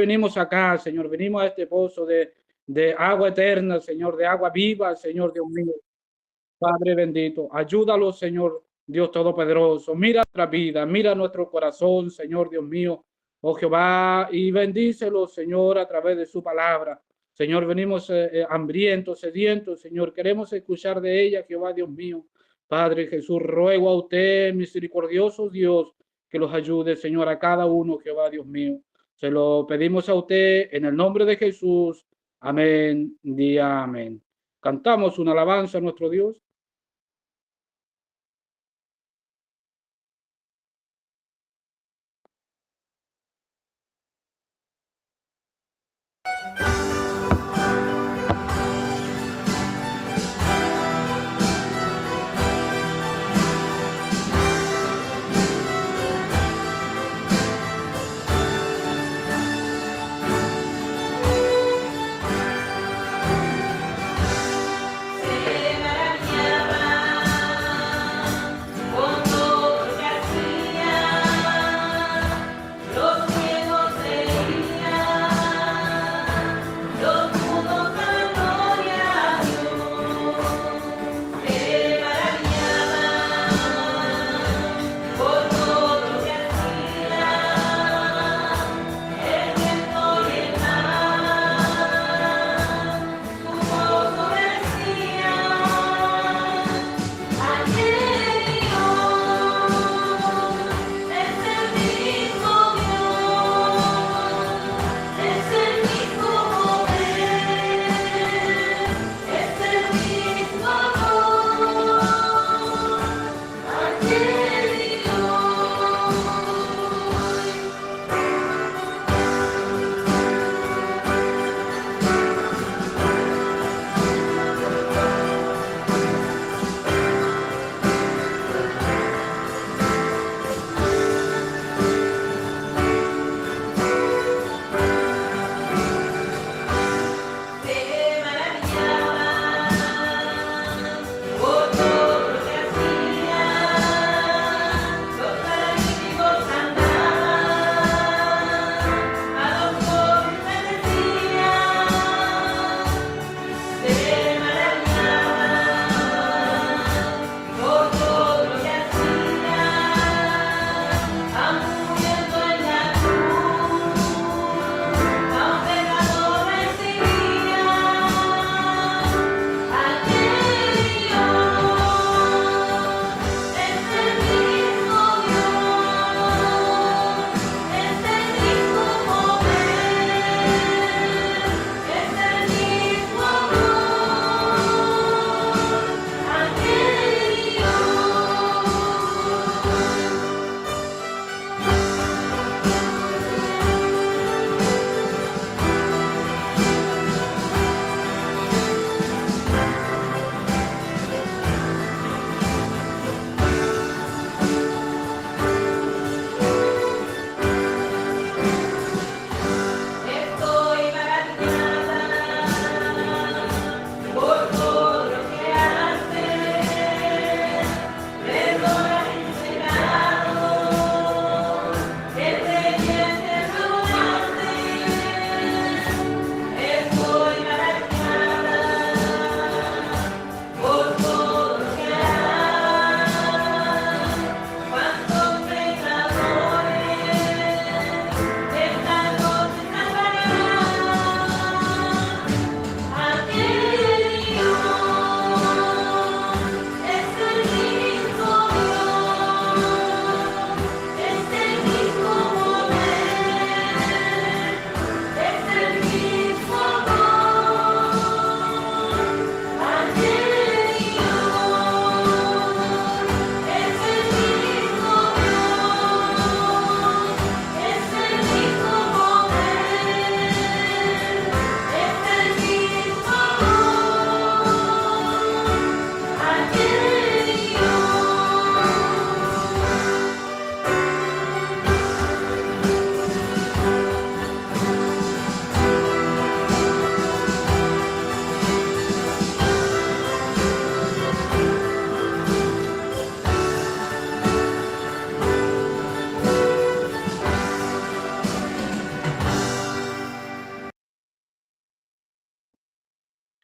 Venimos acá, Señor, venimos a este pozo de agua eterna, Señor, de agua viva, Señor Dios mío. Padre bendito, ayúdalo, Señor Dios Todopoderoso. Mira nuestra vida, mira nuestro corazón, Señor Dios mío, oh Jehová, y bendícelo, Señor, a través de su palabra. Señor, venimos hambrientos, sedientos, Señor, queremos escuchar de ella, Jehová Dios mío. Padre Jesús, ruego a usted, misericordioso Dios, que los ayude, Señor, a cada uno, Jehová Dios mío. Se lo pedimos a usted en el nombre de Jesús. Amén. Día amén. Cantamos una alabanza a nuestro Dios.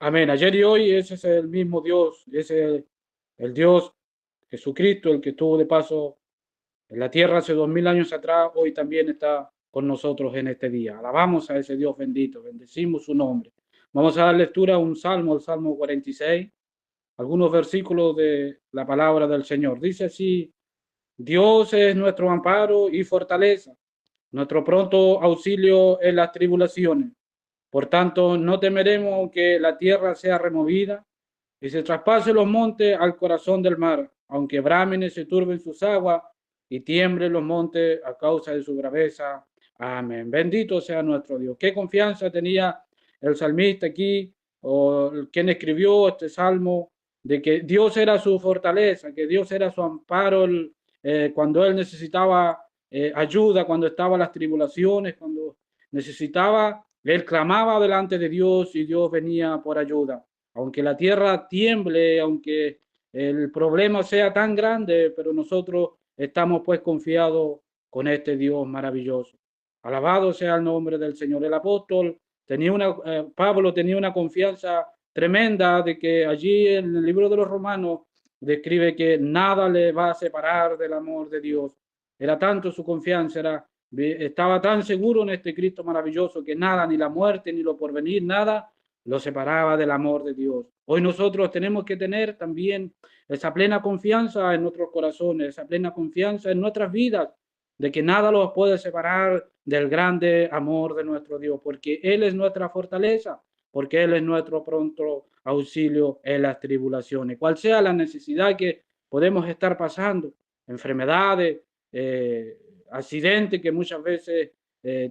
Amén. Ayer y hoy ese es el mismo Dios, ese es el Dios Jesucristo, el que estuvo de paso en la tierra hace 2000 años atrás, hoy también está con nosotros en este día. Alabamos a ese Dios bendito, bendecimos su nombre. Vamos a dar lectura a un salmo, el Salmo 46, algunos versículos de la palabra del Señor. Dice así: Dios es nuestro amparo y fortaleza, nuestro pronto auxilio en las tribulaciones. Por tanto, no temeremos que la tierra sea removida y se traspase los montes al corazón del mar, aunque bramen y se turben sus aguas y tiemblen los montes a causa de su braveza. Amén. Bendito sea nuestro Dios. Qué confianza tenía el salmista aquí, o quien escribió este salmo, de que Dios era su fortaleza, que Dios era su amparo cuando él necesitaba ayuda, cuando estaba en las tribulaciones, cuando necesitaba, él clamaba delante de Dios y Dios venía por ayuda. Aunque la tierra tiemble, aunque el problema sea tan grande, pero nosotros estamos pues confiados con este Dios maravilloso. Alabado sea el nombre del Señor. El apóstol Pablo tenía una confianza tremenda de que allí en el libro de los Romanos describe que nada le va a separar del amor de Dios. Era tanto su confianza, estaba tan seguro en este Cristo maravilloso que nada, ni la muerte, ni lo porvenir, nada lo separaba del amor de Dios. Hoy nosotros tenemos que tener también esa plena confianza en nuestros corazones, esa plena confianza en nuestras vidas, de que nada los puede separar del grande amor de nuestro Dios, porque Él es nuestra fortaleza, porque Él es nuestro pronto auxilio en las tribulaciones. Cual sea la necesidad que podemos estar pasando, enfermedades, accidentes que muchas veces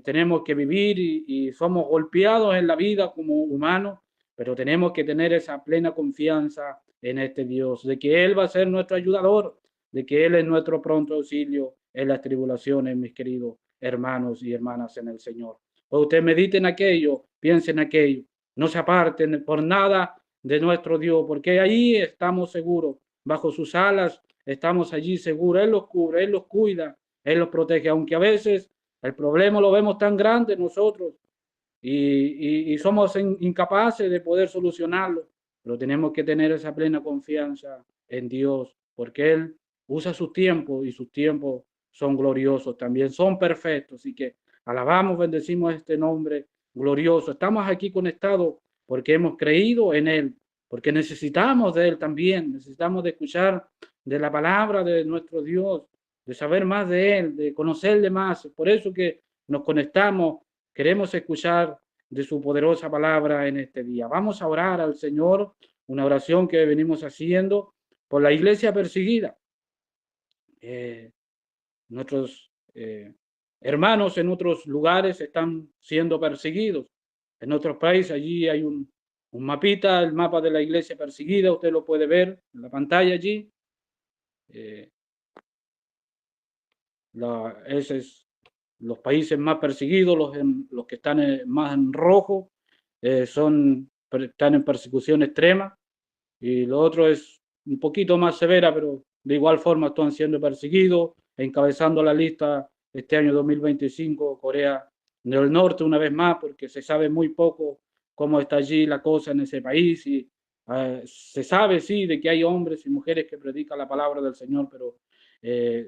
tenemos que vivir y somos golpeados en la vida como humanos, pero tenemos que tener esa plena confianza en este Dios, de que Él va a ser nuestro ayudador, de que Él es nuestro pronto auxilio en las tribulaciones, mis queridos hermanos y hermanas en el Señor. Pues usted medite en aquello, piense en aquello, no se aparten por nada de nuestro Dios, porque ahí estamos seguros, bajo sus alas estamos allí seguros, Él los cubre, Él los cuida, Él los protege, aunque a veces el problema lo vemos tan grande nosotros y somos incapaces de poder solucionarlo, pero tenemos que tener esa plena confianza en Dios, porque Él usa sus tiempos y sus tiempos son gloriosos también, son perfectos. Así que alabamos, bendecimos este nombre glorioso. Estamos aquí conectados porque hemos creído en Él, porque necesitamos de Él también, necesitamos de escuchar de la palabra de nuestro Dios, de saber más de Él, de conocerle más. Por eso que nos conectamos, queremos escuchar de su poderosa palabra en este día. Vamos a orar al Señor, una oración que venimos haciendo por la iglesia perseguida. Nuestros hermanos en otros lugares están siendo perseguidos. En otros países, allí hay un mapita, el mapa de la iglesia perseguida, usted lo puede ver en la pantalla allí. Ese es los países más perseguidos, los que están más en rojo, están en persecución extrema, y lo otro es un poquito más severa, pero de igual forma están siendo perseguidos, encabezando la lista este año 2025, Corea del Norte una vez más, porque se sabe muy poco cómo está allí la cosa en ese país, y se sabe, sí, de que hay hombres y mujeres que predican la palabra del Señor, pero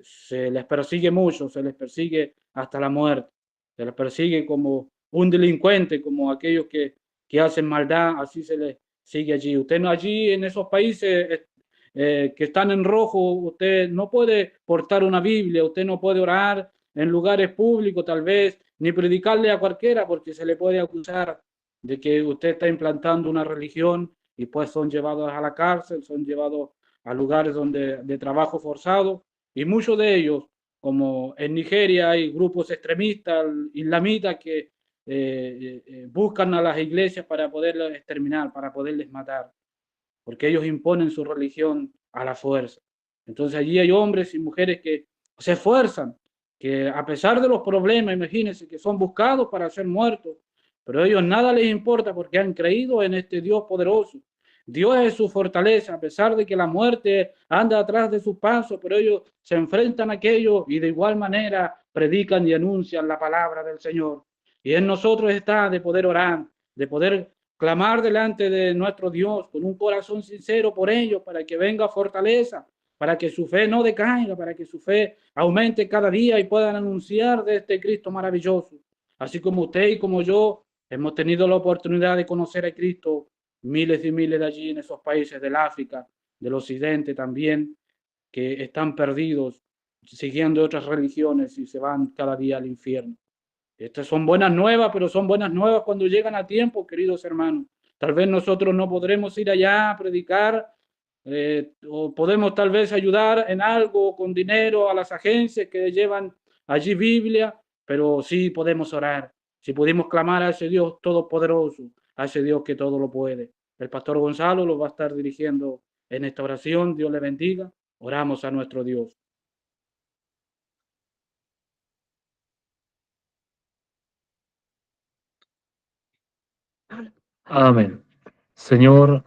se les persigue mucho, se les persigue hasta la muerte, se les persigue como un delincuente, como aquellos que hacen maldad, así se les sigue allí. Usted no, allí en esos países que están en rojo, usted no puede portar una Biblia, usted no puede orar en lugares públicos tal vez, ni predicarle a cualquiera, porque se le puede acusar de que usted está implantando una religión, y pues son llevados a la cárcel, son llevados a lugares de trabajo forzado, y muchos de ellos, como en Nigeria hay grupos extremistas islamitas que buscan a las iglesias para poderlas exterminar, para poderles matar, porque ellos imponen su religión a la fuerza. Entonces allí hay hombres y mujeres que se esfuerzan, que a pesar de los problemas, imagínense, que son buscados para ser muertos, pero a ellos nada les importa porque han creído en este Dios poderoso. Dios es su fortaleza, a pesar de que la muerte anda atrás de sus pasos, pero ellos se enfrentan a aquello y de igual manera predican y anuncian la palabra del Señor. Y en nosotros está de poder orar, de poder clamar delante de nuestro Dios con un corazón sincero por ellos, para que venga fortaleza, para que su fe no decaiga, para que su fe aumente cada día y puedan anunciar de este Cristo maravilloso. Así como usted y como yo hemos tenido la oportunidad de conocer a Cristo, miles y miles de allí en esos países del África, del Occidente también, que están perdidos, siguiendo otras religiones y se van cada día al infierno. Estas son buenas nuevas, pero son buenas nuevas cuando llegan a tiempo, queridos hermanos. Tal vez nosotros no podremos ir allá a predicar, o podemos tal vez ayudar en algo con dinero a las agencias que llevan allí Biblia, pero sí podemos orar, si pudimos clamar a ese Dios todopoderoso, a ese Dios que todo lo puede. El pastor Gonzalo lo va a estar dirigiendo en esta oración. Dios le bendiga. Oramos a nuestro Dios. Amén. Señor,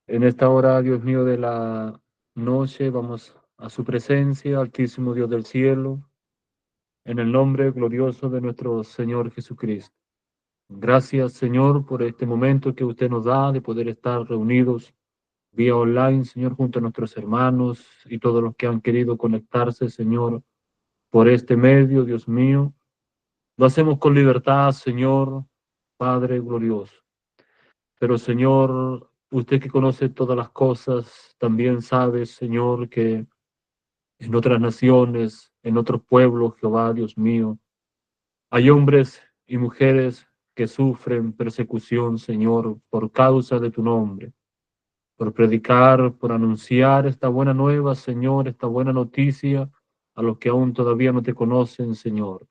en esta hora, Dios mío, de la noche, vamos a su presencia, Altísimo Dios del cielo, en el nombre glorioso de nuestro Señor Jesucristo. Gracias, Señor, por este momento que usted nos da de poder estar reunidos vía online, Señor, junto a nuestros hermanos y todos los que han querido conectarse, Señor, por este medio, Dios mío. Lo hacemos con libertad, Señor, Padre glorioso. Pero Señor, usted que conoce todas las cosas, también sabe, Señor, que en otras naciones, en otros pueblos, Jehová, Dios mío, hay hombres y mujeres que sufren persecución, Señor, por causa de tu nombre, por predicar, por anunciar esta buena nueva, Señor, esta buena noticia a los que aún todavía no te conocen, Señor.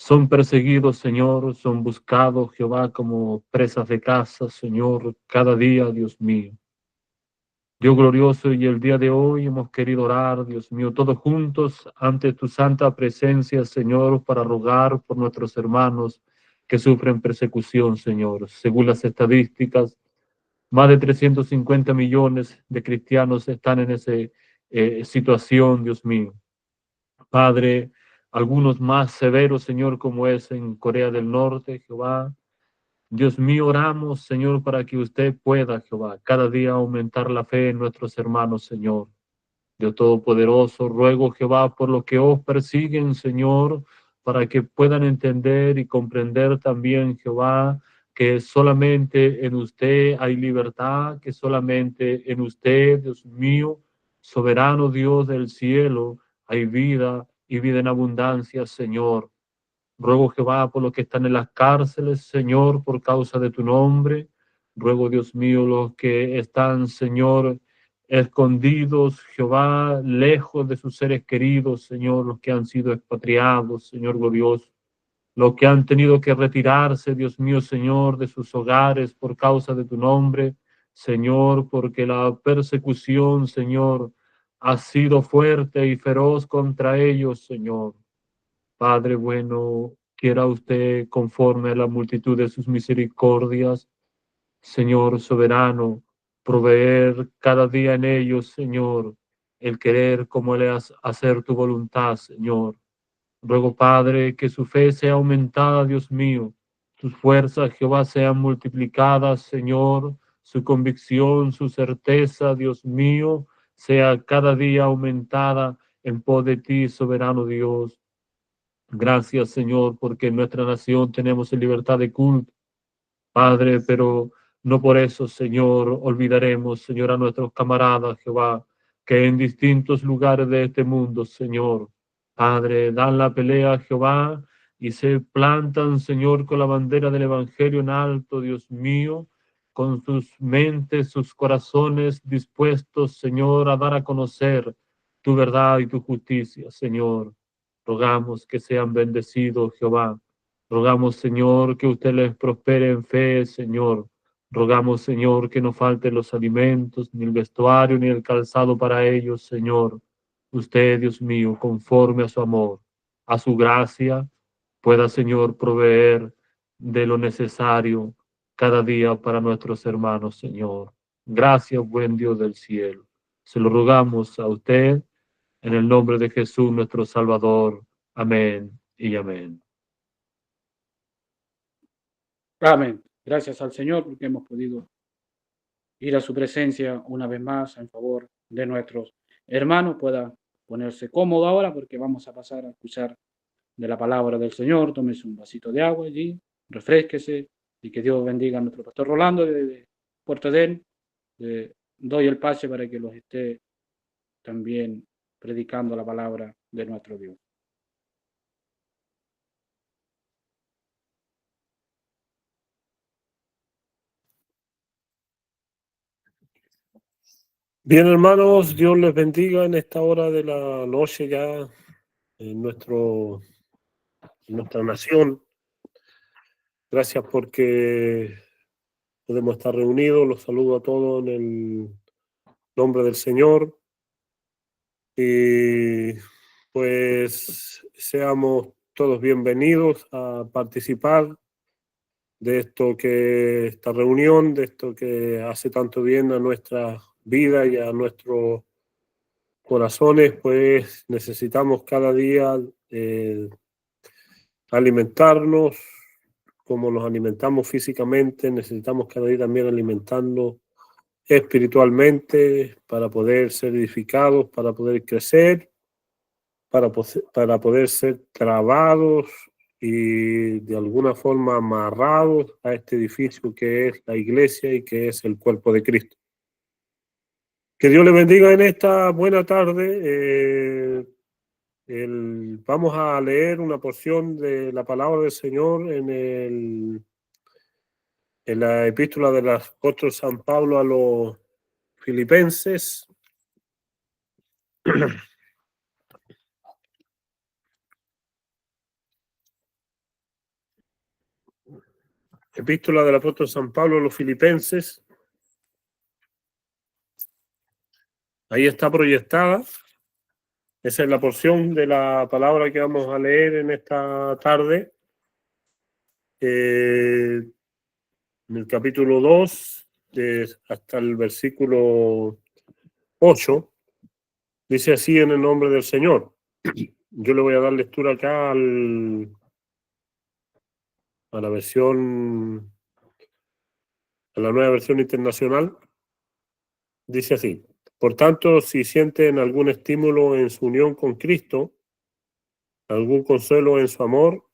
Son perseguidos, Señor, son buscados, Jehová, como presas de caza, Señor, cada día, Dios mío. Dios glorioso, y el día de hoy hemos querido orar, Dios mío, todos juntos ante tu santa presencia, Señor, para rogar por nuestros hermanos que sufren persecución, Señor. Según las estadísticas, más de 350 millones de cristianos están en esa situación, Dios mío. Padre, algunos más severos, Señor, como es en Corea del Norte, Jehová. Dios mío, oramos, Señor, para que usted pueda, Jehová, cada día aumentar la fe en nuestros hermanos, Señor. Dios Todopoderoso, ruego, Jehová, por lo que os persiguen, Señor, para que puedan entender y comprender también, Jehová, que solamente en usted hay libertad, que solamente en usted, Dios mío, soberano Dios del cielo, hay vida y vida en abundancia, Señor. Ruego, Jehová, por los que están en las cárceles, Señor, por causa de tu nombre. Ruego, Dios mío, los que están, Señor, escondidos, Jehová, lejos de sus seres queridos, Señor, los que han sido expatriados, Señor glorioso, los que han tenido que retirarse, Dios mío, Señor, de sus hogares por causa de tu nombre, Señor, porque la persecución, Señor, ha sido fuerte y feroz contra ellos, Señor. Padre bueno, quiera usted, conforme a la multitud de sus misericordias, Señor soberano, proveer cada día en ellos, Señor, el querer como el hacer tu voluntad, Señor. Ruego, Padre, que su fe sea aumentada, Dios mío, sus fuerzas, Jehová, sean multiplicadas, Señor, su convicción, su certeza, Dios mío, sea cada día aumentada en pos de ti, soberano Dios. Gracias, Señor, porque en nuestra nación tenemos libertad de culto, Padre, pero no por eso, Señor, olvidaremos, Señor, a nuestros camaradas, Jehová, que en distintos lugares de este mundo, Señor, Padre, dan la pelea a Jehová y se plantan, Señor, con la bandera del Evangelio en alto, Dios mío, con sus mentes, sus corazones dispuestos, Señor, a dar a conocer tu verdad y tu justicia, Señor. Rogamos que sean bendecidos, Jehová. Rogamos, Señor, que usted les prospere en fe, Señor. Rogamos, Señor, que no falten los alimentos, ni el vestuario, ni el calzado para ellos, Señor. Usted, Dios mío, conforme a su amor, a su gracia, pueda, Señor, proveer de lo necesario cada día para nuestros hermanos, Señor. Gracias, buen Dios del cielo. Se lo rogamos a usted en el nombre de Jesús, nuestro Salvador. Amén y amén. Amén. Gracias al Señor porque hemos podido ir a su presencia una vez más en favor de nuestros hermanos. Pueda ponerse cómodo ahora porque vamos a pasar a escuchar de la palabra del Señor. Tómese un vasito de agua allí, refresquese y que Dios bendiga a nuestro pastor Rolando de Puerto Edén. Le doy el pase para que los esté también predicando la palabra de nuestro Dios. Bien, hermanos, Dios les bendiga en esta hora de la noche ya en nuestra nación. Gracias porque podemos estar reunidos. Los saludo a todos en el nombre del Señor. Y pues seamos todos bienvenidos a participar de esta reunión, de esto que hace tanto bien a nuestra vida y a nuestros corazones. Pues necesitamos cada día alimentarnos como nos alimentamos físicamente, necesitamos cada día también alimentarnos espiritualmente para poder ser edificados, para poder crecer, para poder ser trabados y de alguna forma amarrados a este edificio que es la iglesia y que es el cuerpo de Cristo. Que Dios le bendiga en esta buena tarde. Vamos a leer una porción de la palabra del Señor en la epístola del apóstol San Pablo a los Filipenses. Epístola del apóstol San Pablo a los Filipenses. Ahí está proyectada. Esa es la porción de la palabra que vamos a leer en esta tarde. En el capítulo 2, hasta el versículo 8, dice así en el nombre del Señor. Yo le voy a dar lectura acá a la versión, a la nueva versión internacional. Dice así: por tanto, si sienten algún estímulo en su unión con Cristo, algún consuelo en su amor,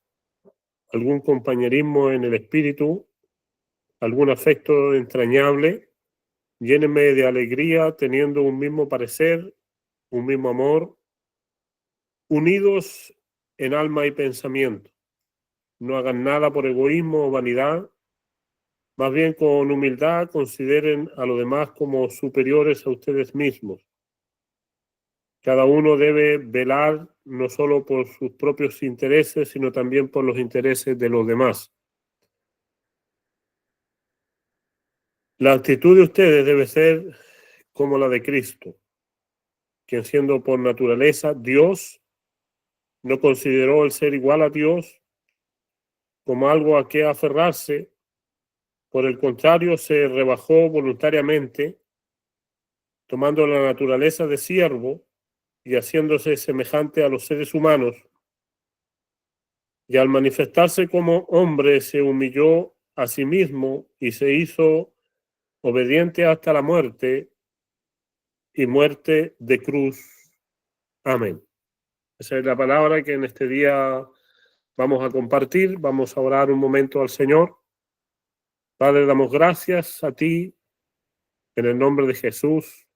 algún compañerismo en el espíritu, algún afecto entrañable, llénenme de alegría teniendo un mismo parecer, un mismo amor, unidos en alma y pensamiento. No hagan nada por egoísmo o vanidad, más bien con humildad consideren a los demás como superiores a ustedes mismos. Cada uno debe velar no solo por sus propios intereses, sino también por los intereses de los demás. La actitud de ustedes debe ser como la de Cristo, quien siendo por naturaleza Dios, no consideró el ser igual a Dios como algo a qué aferrarse. Por el contrario, se rebajó voluntariamente, tomando la naturaleza de siervo y haciéndose semejante a los seres humanos. Y al manifestarse como hombre, se humilló a sí mismo y se hizo obediente hasta la muerte y muerte de cruz. Amén. Esa es la palabra que en este día vamos a compartir. Vamos a orar un momento al Señor. Padre, damos gracias a ti en el nombre de Jesús.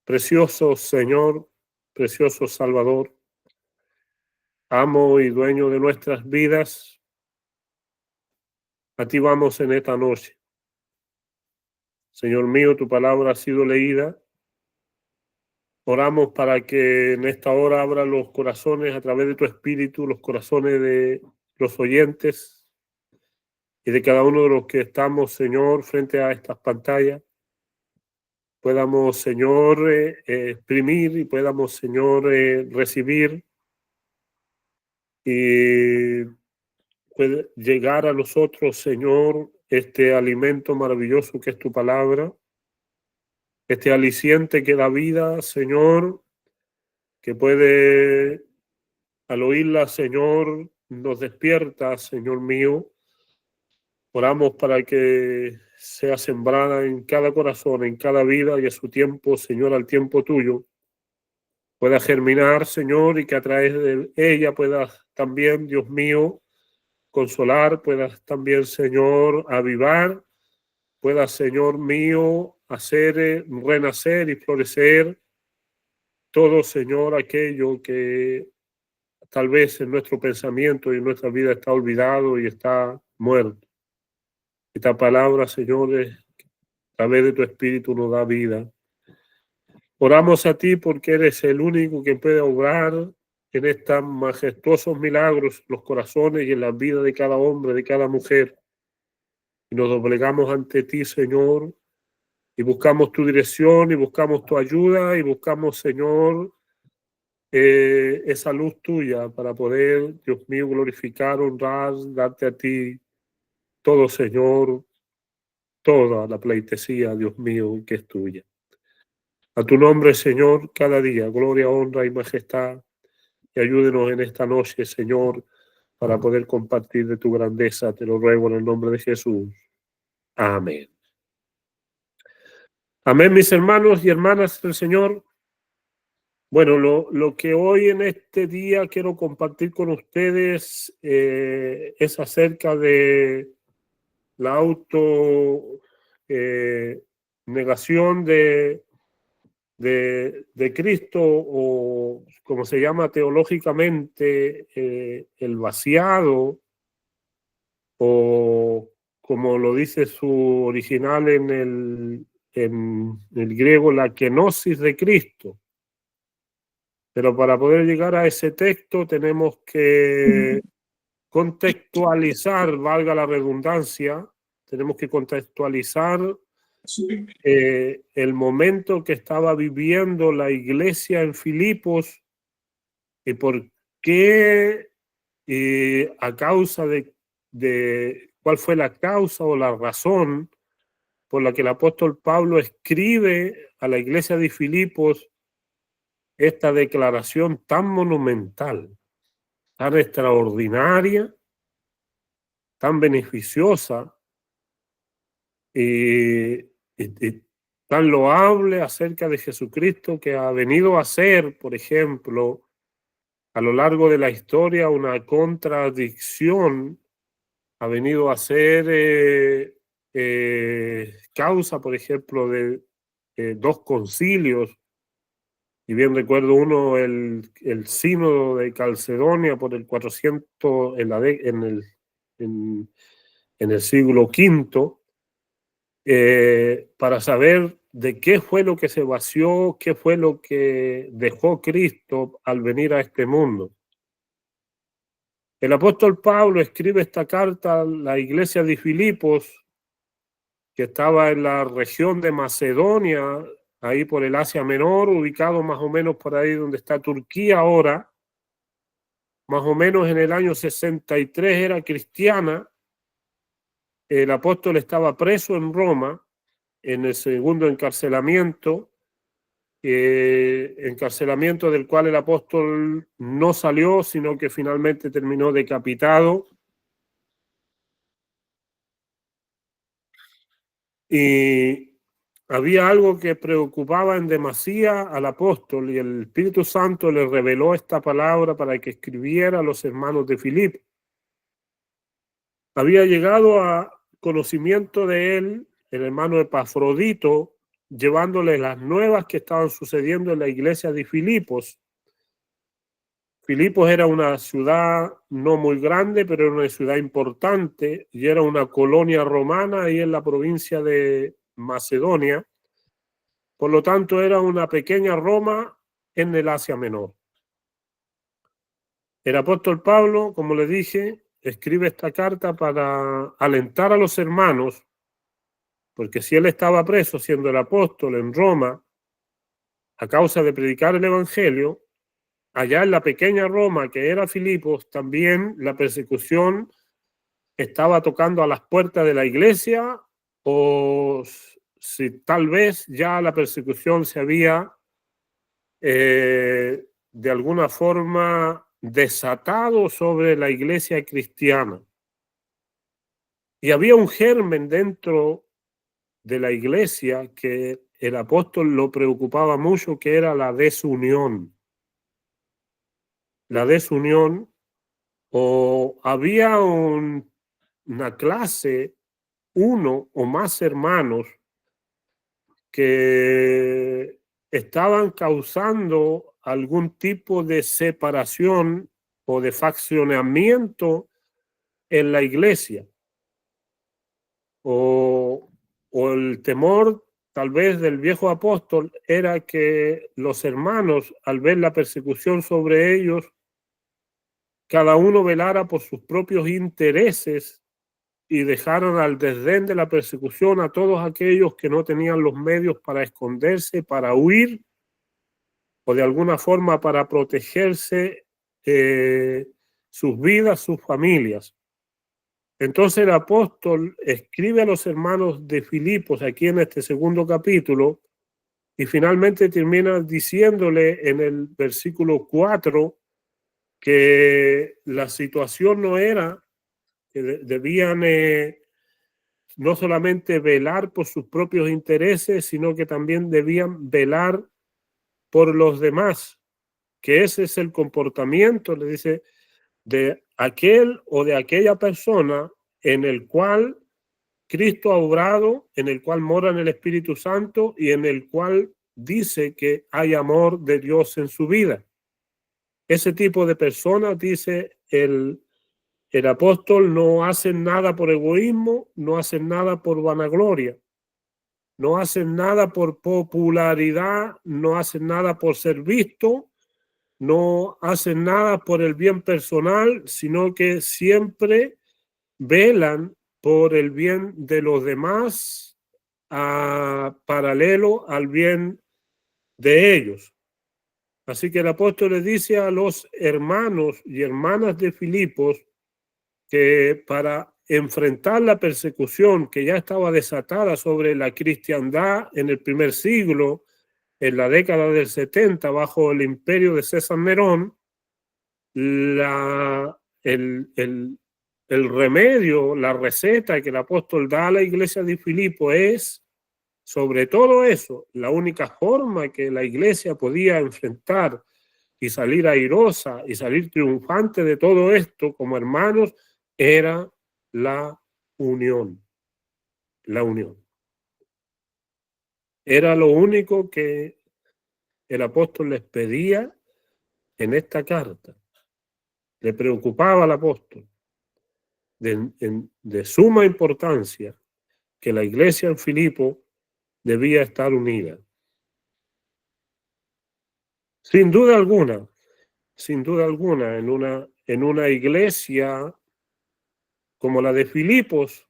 Precioso Señor, precioso Salvador, amo y dueño de nuestras vidas. A ti vamos en esta noche. Señor mío, tu palabra ha sido leída. Oramos para que en esta hora abra los corazones a través de tu espíritu, los corazones de los oyentes y de cada uno de los que estamos, Señor, frente a estas pantallas. Podamos, Señor, exprimir y podamos, Señor, recibir y puede llegar a nosotros, Señor, este alimento maravilloso que es tu palabra, este aliciente que da vida, Señor, que puede, al oírla, Señor, nos despierta, Señor mío, Oramos para que sea sembrada en cada corazón, en cada vida y a su tiempo, Señor, al tiempo tuyo, pueda germinar, Señor, y que a través de ella puedas también, Dios mío, consolar, puedas también, Señor, avivar, puedas, Señor mío, hacer renacer y florecer todo, Señor, aquello que tal vez en nuestro pensamiento y en nuestra vida está olvidado y está muerto. Esta palabra, Señor, a través de tu Espíritu nos da vida. Oramos a ti porque eres el único que puede obrar en estos majestuosos milagros en los corazones y en la vida de cada hombre, de cada mujer. Y nos doblegamos ante ti, Señor, y buscamos tu dirección y buscamos tu ayuda y buscamos, Señor, esa luz tuya para poder, Dios mío, glorificar, honrar, darte a ti todo, Señor, toda la pleitesía, Dios mío, que es tuya. A tu nombre, Señor, cada día, gloria, honra y majestad. Y ayúdenos en esta noche, Señor, para poder compartir de tu grandeza. Te lo ruego en el nombre de Jesús. Amén. Amén, mis hermanos y hermanas del Señor. Bueno, lo que hoy en este día quiero compartir con ustedes es acerca de la negación de Cristo, o como se llama teológicamente, el vaciado, o como lo dice su original en el griego, la kenosis de Cristo. Pero para poder llegar a ese texto tenemos que contextualizar, valga la redundancia, tenemos que contextualizar el momento que estaba viviendo la iglesia en Filipos y por qué, a causa de cuál fue la causa o la razón por la que el apóstol Pablo escribe a la iglesia de Filipos esta declaración tan monumental, tan extraordinaria, tan beneficiosa y tan loable acerca de Jesucristo, que ha venido a ser, por ejemplo, a lo largo de la historia una contradicción, ha venido a ser causa, por ejemplo, de dos concilios. Y bien recuerdo uno, el sínodo de Calcedonia por el 400 en el siglo V, para saber de qué fue lo que se vació, qué fue lo que dejó Cristo al venir a este mundo. El apóstol Pablo escribe esta carta a la iglesia de Filipos, que estaba en la región de Macedonia, ahí por el Asia Menor, ubicado más o menos por ahí donde está Turquía ahora. Más o menos en el año 63 era cristiana. El apóstol estaba preso en Roma en el segundo encarcelamiento, encarcelamiento del cual el apóstol no salió, sino que finalmente terminó decapitado. Y había algo que preocupaba en demasía al apóstol, y el Espíritu Santo le reveló esta palabra para que escribiera a los hermanos de Filipo. Había llegado a conocimiento de él el hermano Epafrodito, llevándole las nuevas que estaban sucediendo en la iglesia de Filipos. Filipos era una ciudad no muy grande, pero era una ciudad importante y era una colonia romana ahí en la provincia de Macedonia. Por lo tanto, era una pequeña Roma en el Asia Menor. El apóstol Pablo, como le dije, escribe esta carta para alentar a los hermanos, porque si él estaba preso siendo el apóstol en Roma a causa de predicar el evangelio, allá en la pequeña Roma que era Filipos, también la persecución estaba tocando a las puertas de la iglesia, o si tal vez ya la persecución se había de alguna forma desatado sobre la iglesia cristiana. Y había un germen dentro de la iglesia que el apóstol lo preocupaba mucho, que era la desunión. La desunión, o había una clase, uno o más hermanos que estaban causando algún tipo de separación o de faccionamiento en la iglesia, o el temor tal vez del viejo apóstol era que los hermanos, al ver la persecución sobre ellos, cada uno velara por sus propios intereses y dejaron al desdén de la persecución a todos aquellos que no tenían los medios para esconderse, para huir o de alguna forma para protegerse sus vidas, sus familias. Entonces el apóstol escribe a los hermanos de Filipos aquí en este segundo capítulo y finalmente termina diciéndole en el versículo 4 que la situación no era que debían no solamente velar por sus propios intereses, sino que también debían velar por los demás, que ese es el comportamiento, le dice, de aquel o de aquella persona en el cual Cristo ha obrado, en el cual mora en el Espíritu Santo y en el cual dice que hay amor de Dios en su vida. Ese tipo de personas, dice el apóstol, no hacen nada por egoísmo, no hacen nada por vanagloria, no hacen nada por popularidad, no hacen nada por ser visto, no hacen nada por el bien personal, sino que siempre velan por el bien de los demás, paralelo al bien de ellos. Así que el apóstol le dice a los hermanos y hermanas de Filipos que para enfrentar la persecución que ya estaba desatada sobre la cristiandad en el primer siglo, en la década del 70, bajo el imperio de César Nerón, el remedio, la receta que el apóstol da a la iglesia de Filipo es, sobre todo eso, la única forma que la iglesia podía enfrentar y salir airosa y salir triunfante de todo esto como hermanos era la unión. La unión. Era lo único que el apóstol les pedía en esta carta. Le preocupaba al apóstol de suma importancia que la iglesia en Filipo debía estar unida. Sin duda alguna, en una iglesia como la de Filipos,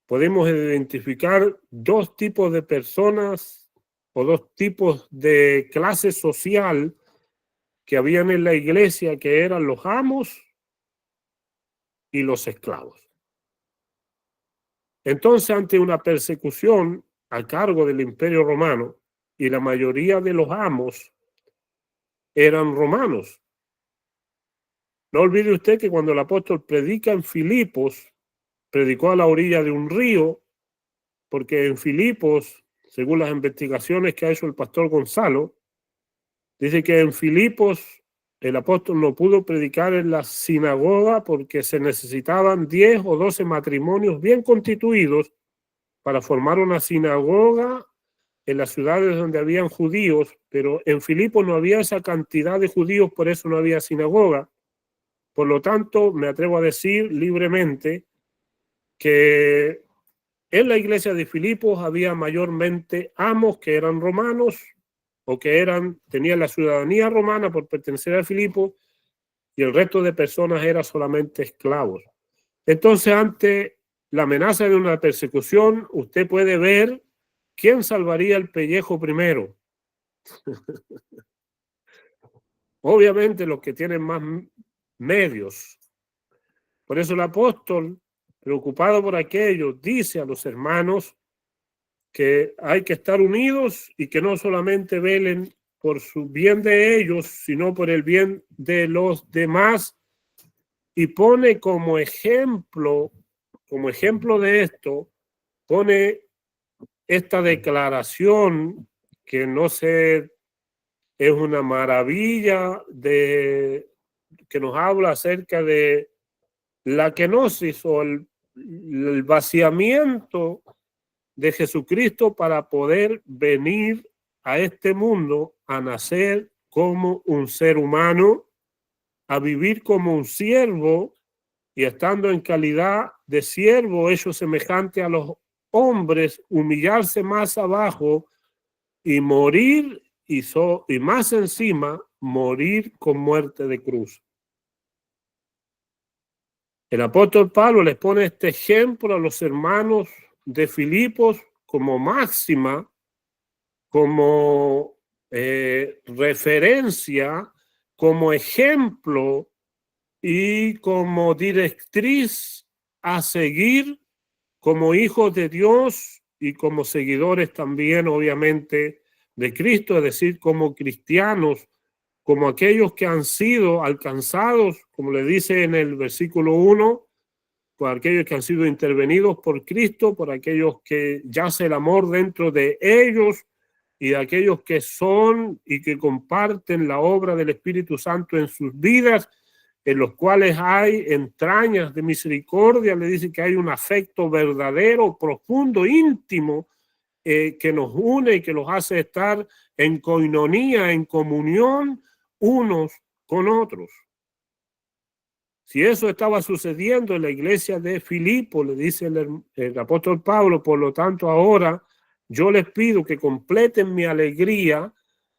podemos identificar dos tipos de personas o dos tipos de clase social que habían en la iglesia, que eran los amos y los esclavos. Entonces, ante una persecución a cargo del Imperio Romano, y la mayoría de los amos eran romanos. No olvide usted que cuando el apóstol predica en Filipos, predicó a la orilla de un río, porque en Filipos, según las investigaciones que ha hecho el pastor Gonzalo, dice que en Filipos el apóstol no pudo predicar en la sinagoga porque se necesitaban 10 o 12 matrimonios bien constituidos para formar una sinagoga en las ciudades donde habían judíos, pero en Filipos no había esa cantidad de judíos, por eso no había sinagoga. Por lo tanto, me atrevo a decir libremente que en la iglesia de Filipos había mayormente amos que eran romanos o que tenían la ciudadanía romana por pertenecer a Filipos, y el resto de personas eran solamente esclavos. Entonces, ante la amenaza de una persecución, usted puede ver quién salvaría el pellejo primero. Obviamente los que tienen más medios. Por eso el apóstol, preocupado por aquello, dice a los hermanos que hay que estar unidos y que no solamente velen por su bien de ellos, sino por el bien de los demás, y pone como ejemplo como ejemplo de esto, pone esta declaración que no sé, es una maravilla que nos habla acerca de la kenosis o el vaciamiento de Jesucristo para poder venir a este mundo a nacer como un ser humano, a vivir como un siervo y estando en calidad de siervo hecho semejante a los hombres, humillarse más abajo y morir y más encima morir con muerte de cruz. El apóstol Pablo les pone este ejemplo a los hermanos de Filipos como máxima, como referencia, como ejemplo y como directriz a seguir como hijos de Dios y como seguidores también, obviamente, de Cristo, es decir, como cristianos, como aquellos que han sido alcanzados, como le dice en el versículo 1, por aquellos que han sido intervenidos por Cristo, por aquellos que yace el amor dentro de ellos y de aquellos que son y que comparten la obra del Espíritu Santo en sus vidas, en los cuales hay entrañas de misericordia. Le dice que hay un afecto verdadero, profundo, íntimo, que nos une y que los hace estar en coinonía, en comunión unos con otros. Si eso estaba sucediendo en la iglesia de Filipo, le dice el apóstol Pablo, por lo tanto ahora yo les pido que completen mi alegría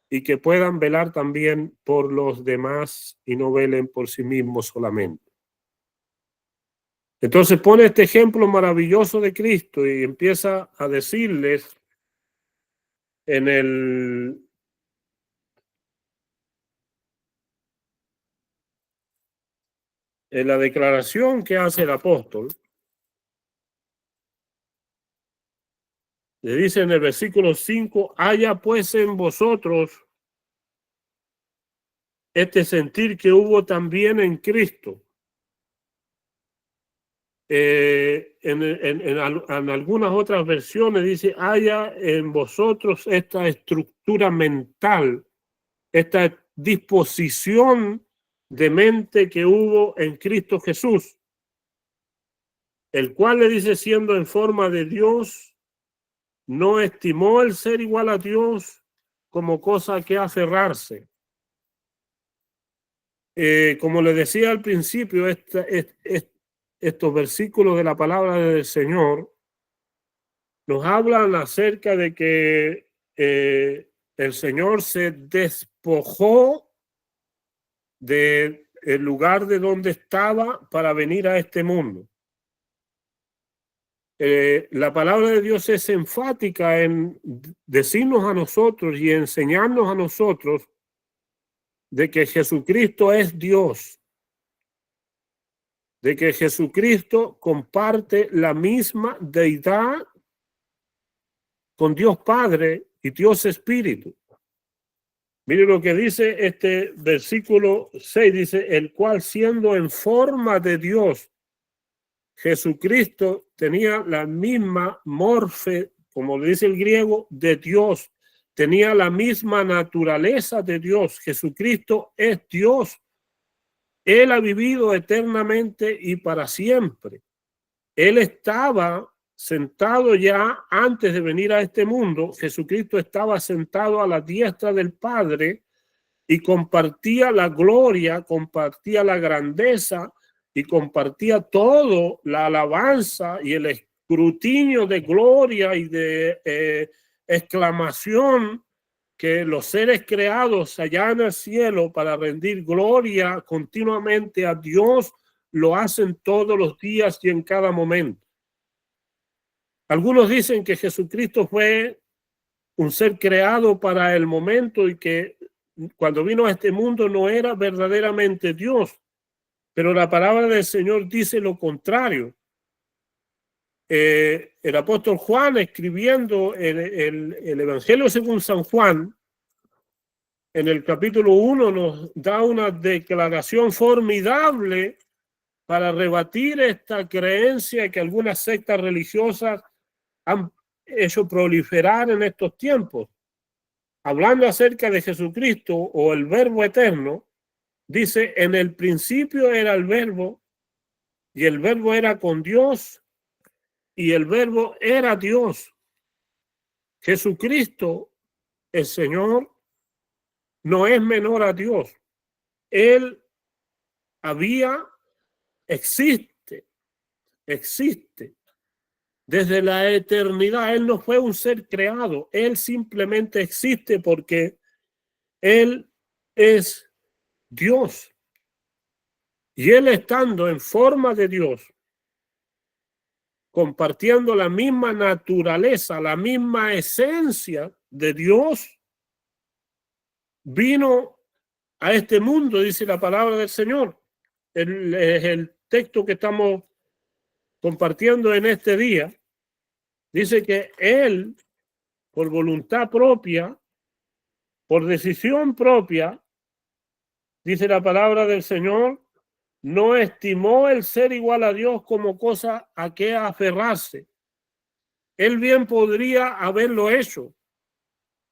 y que puedan velar también por los demás y no velen por sí mismos solamente. Entonces pone este ejemplo maravilloso de Cristo y empieza a decirles en la declaración que hace el apóstol. Le dice en el versículo 5, haya pues en vosotros este sentir que hubo también en Cristo. En algunas otras versiones dice, haya en vosotros esta estructura mental, esta disposición de mente que hubo en Cristo Jesús, el cual le dice siendo en forma de Dios, no estimó el ser igual a Dios como cosa que aferrarse. Como le decía al principio, estos versículos de la palabra del Señor nos hablan acerca de que el Señor se despojó del lugar de donde estaba para venir a este mundo. La palabra de Dios es enfática en decirnos a nosotros y enseñarnos a nosotros de que Jesucristo es Dios, de que Jesucristo comparte la misma deidad con Dios Padre y Dios Espíritu. Mire lo que dice este versículo 6, dice, el cual siendo en forma de Dios, Jesucristo tenía la misma morfe, como le dice el griego, de Dios, tenía la misma naturaleza de Dios. Jesucristo es Dios. Él ha vivido eternamente y para siempre. Él estaba sentado ya antes de venir a este mundo. Jesucristo estaba sentado a la diestra del Padre y compartía la gloria, compartía la grandeza y compartía todo, la alabanza y el escrutinio de gloria y de exclamación que los seres creados allá en el cielo para rendir gloria continuamente a Dios lo hacen todos los días y en cada momento. Algunos dicen que Jesucristo fue un ser creado para el momento y que cuando vino a este mundo no era verdaderamente Dios, pero la palabra del Señor dice lo contrario. El apóstol Juan, escribiendo el Evangelio según San Juan, en el capítulo 1 nos da una declaración formidable para rebatir esta creencia que algunas sectas religiosas han hecho proliferar en estos tiempos. Hablando acerca de Jesucristo o el Verbo eterno, dice: en el principio era el Verbo, y el Verbo era con Dios, y el Verbo era Dios. Jesucristo, el Señor, no es menor a Dios. Él existe desde la eternidad. Él no fue un ser creado, él simplemente existe porque él es Dios. Y él, estando en forma de Dios, compartiendo la misma naturaleza, la misma esencia de Dios, vino a este mundo, dice la palabra del Señor. El texto que estamos compartiendo en este día dice que él, por voluntad propia, por decisión propia, dice la palabra del Señor, no estimó el ser igual a Dios como cosa a que aferrarse. Él bien podría haberlo hecho.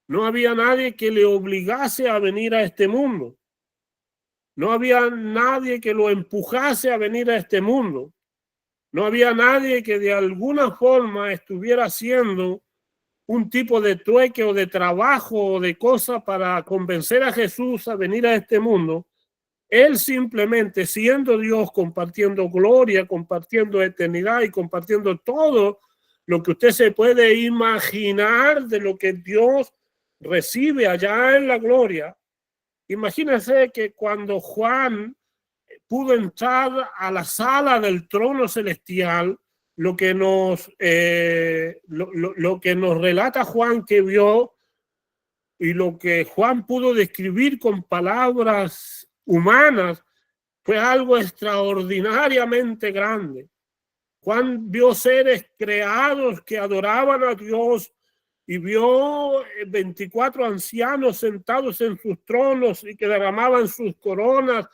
No había nadie que le obligase a venir a este mundo. No había nadie que lo empujase a venir a este mundo. No había nadie que de alguna forma estuviera haciendo un tipo de trueque o de trabajo o de cosa para convencer a Jesús a venir a este mundo. Él simplemente, siendo Dios, compartiendo gloria, compartiendo eternidad y compartiendo todo lo que usted se puede imaginar de lo que Dios recibe allá en la gloria. Imagínense que cuando Juan pudo entrar a la sala del trono celestial, lo que nos relata Juan que vio y lo que Juan pudo describir con palabras humanas fue algo extraordinariamente grande. Juan vio seres creados que adoraban a Dios y vio 24 ancianos sentados en sus tronos y que derramaban sus coronas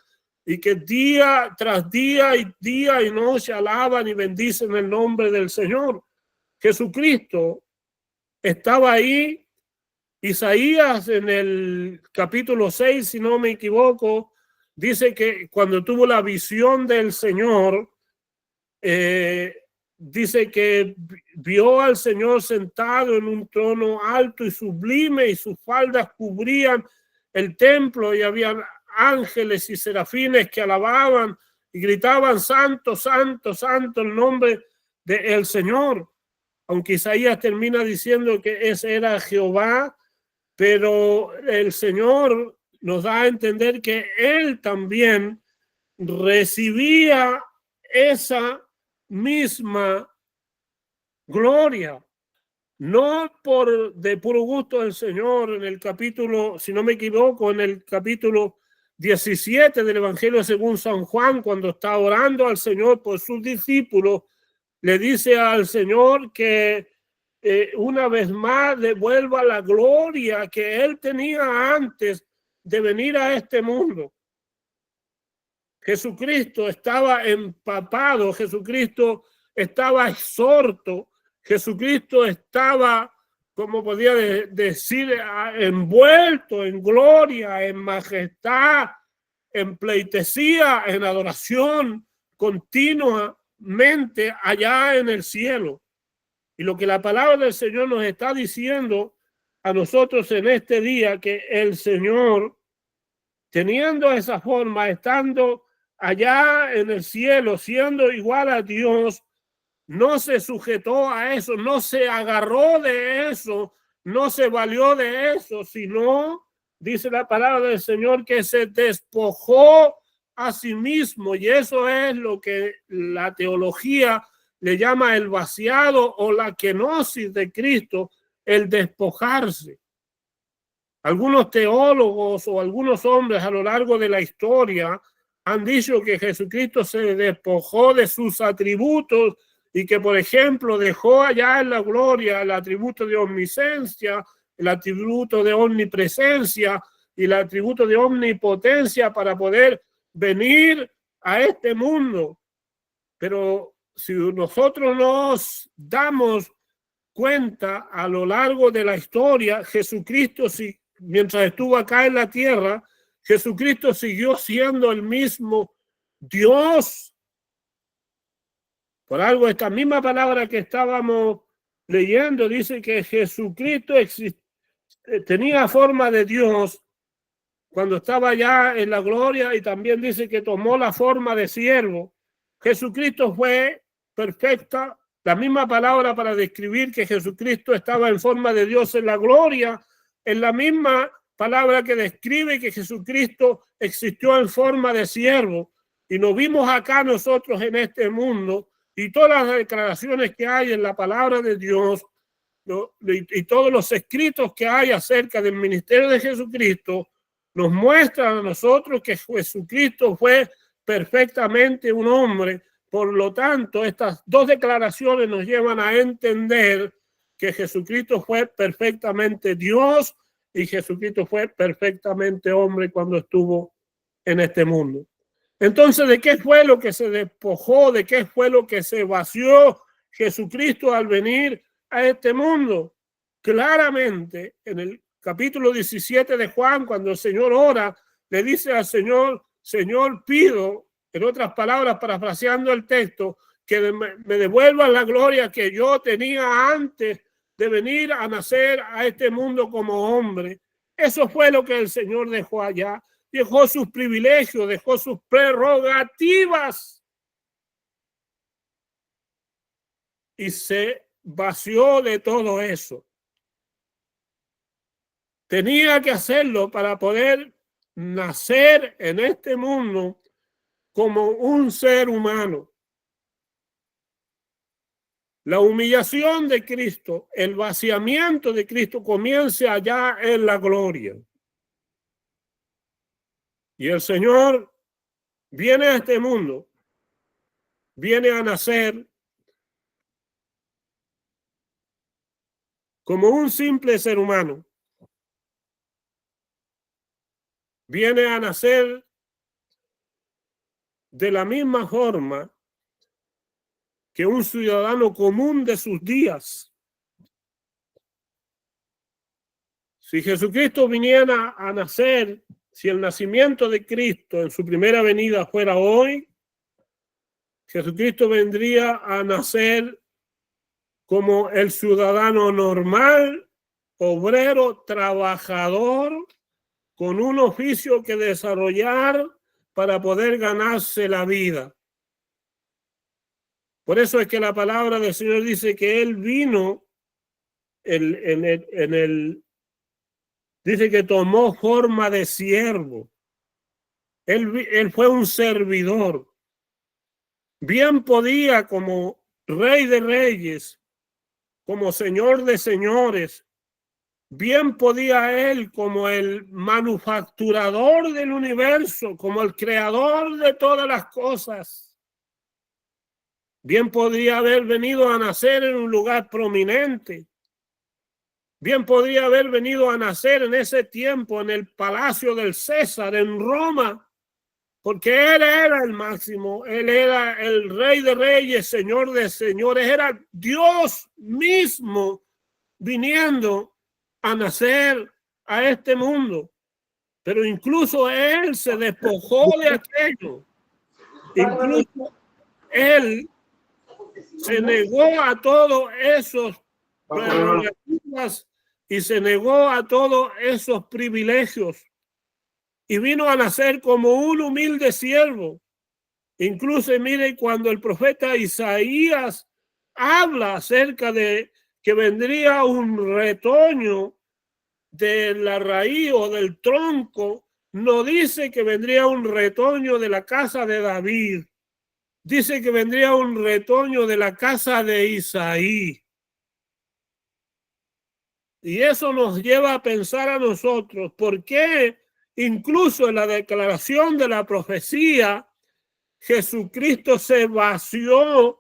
y que día tras día y noche alaban y bendicen el nombre del Señor. Jesucristo estaba ahí. Isaías en el capítulo 6, si no me equivoco, dice que cuando tuvo la visión del Señor, dice que vio al Señor sentado en un trono alto y sublime y sus faldas cubrían el templo y había ángeles y serafines que alababan y gritaban: santo, santo, santo el nombre del Señor. Aunque Isaías termina diciendo que ese era Jehová, pero el Señor nos da a entender que él también recibía esa misma gloria, no de puro gusto del Señor. En el capítulo, si no me equivoco, en el capítulo 17 del Evangelio según San Juan, cuando está orando al Señor por sus discípulos, le dice al Señor que una vez más devuelva la gloria que él tenía antes de venir a este mundo. Jesucristo estaba empapado, Jesucristo estaba exhorto, Jesucristo estaba, como podía decir, envuelto en gloria, en majestad, en pleitesía, en adoración continuamente allá en el cielo. Y lo que la palabra del Señor nos está diciendo a nosotros en este día, que el Señor, teniendo esa forma, estando allá en el cielo, siendo igual a Dios, no se sujetó a eso, no se agarró de eso, no se valió de eso, sino, dice la palabra del Señor, que se despojó a sí mismo. Y eso es lo que la teología le llama el vaciado o la kenosis de Cristo, el despojarse. Algunos teólogos o algunos hombres a lo largo de la historia han dicho que Jesucristo se despojó de sus atributos y que, por ejemplo, dejó allá en la gloria el atributo de omnisciencia, el atributo de omnipresencia y el atributo de omnipotencia para poder venir a este mundo Pero si nosotros nos damos cuenta a lo largo de la historia, Jesucristo, mientras estuvo acá en la tierra, Jesucristo siguió siendo el mismo Dios. Por algo, esta misma palabra que estábamos leyendo dice que Jesucristo tenía forma de Dios cuando estaba ya en la gloria, y también dice que tomó la forma de siervo. Jesucristo fue perfecta, la misma palabra para describir que Jesucristo estaba en forma de Dios en la gloria, es la misma palabra que describe que Jesucristo existió en forma de siervo. Y nos vimos acá nosotros en este mundo, y todas las declaraciones que hay en la palabra de Dios y todos los escritos que hay acerca del ministerio de Jesucristo nos muestran a nosotros que Jesucristo fue perfectamente un hombre. Por lo tanto, estas dos declaraciones nos llevan a entender que Jesucristo fue perfectamente Dios y Jesucristo fue perfectamente hombre cuando estuvo en este mundo. Entonces, ¿de qué fue lo que se despojó? ¿De qué fue lo que se vació Jesucristo al venir a este mundo? Claramente, en el capítulo 17 de Juan, cuando el Señor ora, le dice al Señor: Señor, pido, en otras palabras, parafraseando el texto, que me devuelvan la gloria que yo tenía antes de venir a nacer a este mundo como hombre. Eso fue lo que el Señor dejó allá. Dejó sus privilegios, dejó sus prerrogativas y se vació de todo eso. Tenía que hacerlo para poder nacer en este mundo como un ser humano. La humillación de Cristo, el vaciamiento de Cristo comienza allá en la gloria. Y el Señor viene a este mundo, viene a nacer como un simple ser humano. Viene a nacer de la misma forma que un ciudadano común de sus días. Si Jesucristo viniera a nacer, si el nacimiento de Cristo en su primera venida fuera hoy, Jesucristo vendría a nacer como el ciudadano normal, obrero, trabajador, con un oficio que desarrollar para poder ganarse la vida. Por eso es que la palabra del Señor dice que Él vino, dice que tomó forma de siervo. Él fue un servidor. Bien podía, como rey de reyes, como señor de señores, bien podía él, como el manufacturador del universo, como el creador de todas las cosas, bien podría haber venido a nacer en un lugar prominente. Bien podría haber venido a nacer en ese tiempo en el palacio del César en Roma, porque él era el máximo, él era el rey de reyes, señor de señores, era Dios mismo viniendo a nacer a este mundo. Pero incluso él se despojó de aquello. Incluso él se negó a todos esos prerrogativas y se negó a todos esos privilegios y vino a nacer como un humilde siervo. Incluso mire, cuando el profeta Isaías habla acerca de que vendría un retoño de la raíz o del tronco, no dice que vendría un retoño de la casa de David, dice que vendría un retoño de la casa de Isaí. Y eso nos lleva a pensar a nosotros, ¿por qué incluso en la declaración de la profecía Jesucristo se vació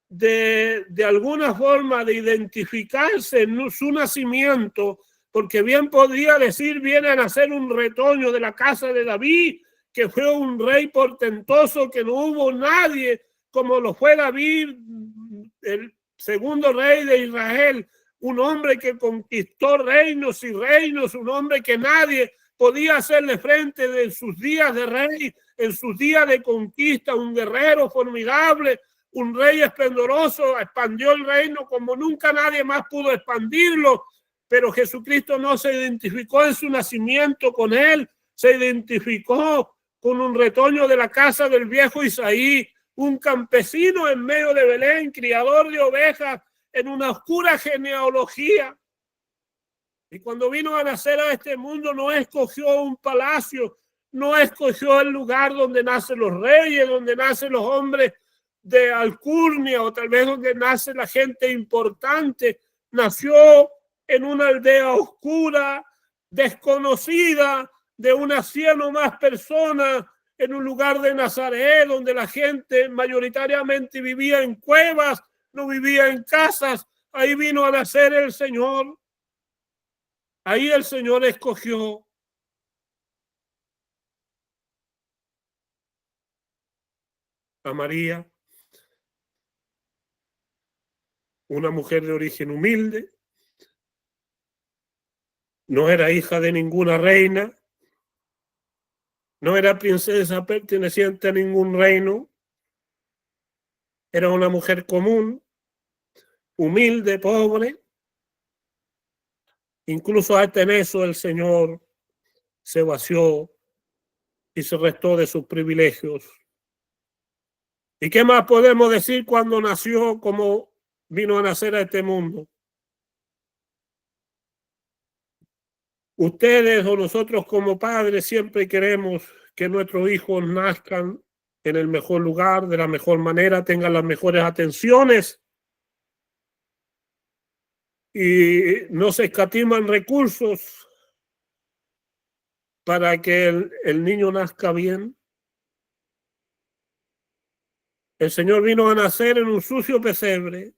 de alguna forma de identificarse en su nacimiento? Porque bien podría decir: viene a nacer un retoño de la casa de David, que fue un rey portentoso, que no hubo nadie como lo fue David, el segundo rey de Israel, un hombre que conquistó reinos y reinos, un hombre que nadie podía hacerle frente en sus días de rey, en sus días de conquista, un guerrero formidable, un rey esplendoroso, expandió el reino como nunca nadie más pudo expandirlo, pero Jesucristo no se identificó en su nacimiento con él, se identificó con un retoño de la casa del viejo Isaí, un campesino en medio de Belén, criador de ovejas, en una oscura genealogía. Y cuando vino a nacer a este mundo, no escogió un palacio, no escogió el lugar donde nacen los reyes, donde nacen los hombres de alcurnia, o tal vez donde nace la gente importante. Nació en una aldea oscura, desconocida, de unas 100 o más personas, en un lugar de Nazaret, donde la gente mayoritariamente vivía en cuevas, no vivía en casas. Ahí vino a nacer el Señor. Ahí el Señor escogió. A María, una mujer de origen humilde, no era hija de ninguna reina, no era princesa perteneciente a ningún reino, era una mujer común, humilde, pobre. Incluso hasta en eso el Señor se vació y se restó de sus privilegios. ¿Y qué más podemos decir cuando nació, como vino a nacer a este mundo? Ustedes o nosotros como padres siempre queremos que nuestros hijos nazcan en el mejor lugar, de la mejor manera, tengan las mejores atenciones y no se escatiman recursos para que el niño nazca bien. El Señor vino a nacer en un sucio pesebre.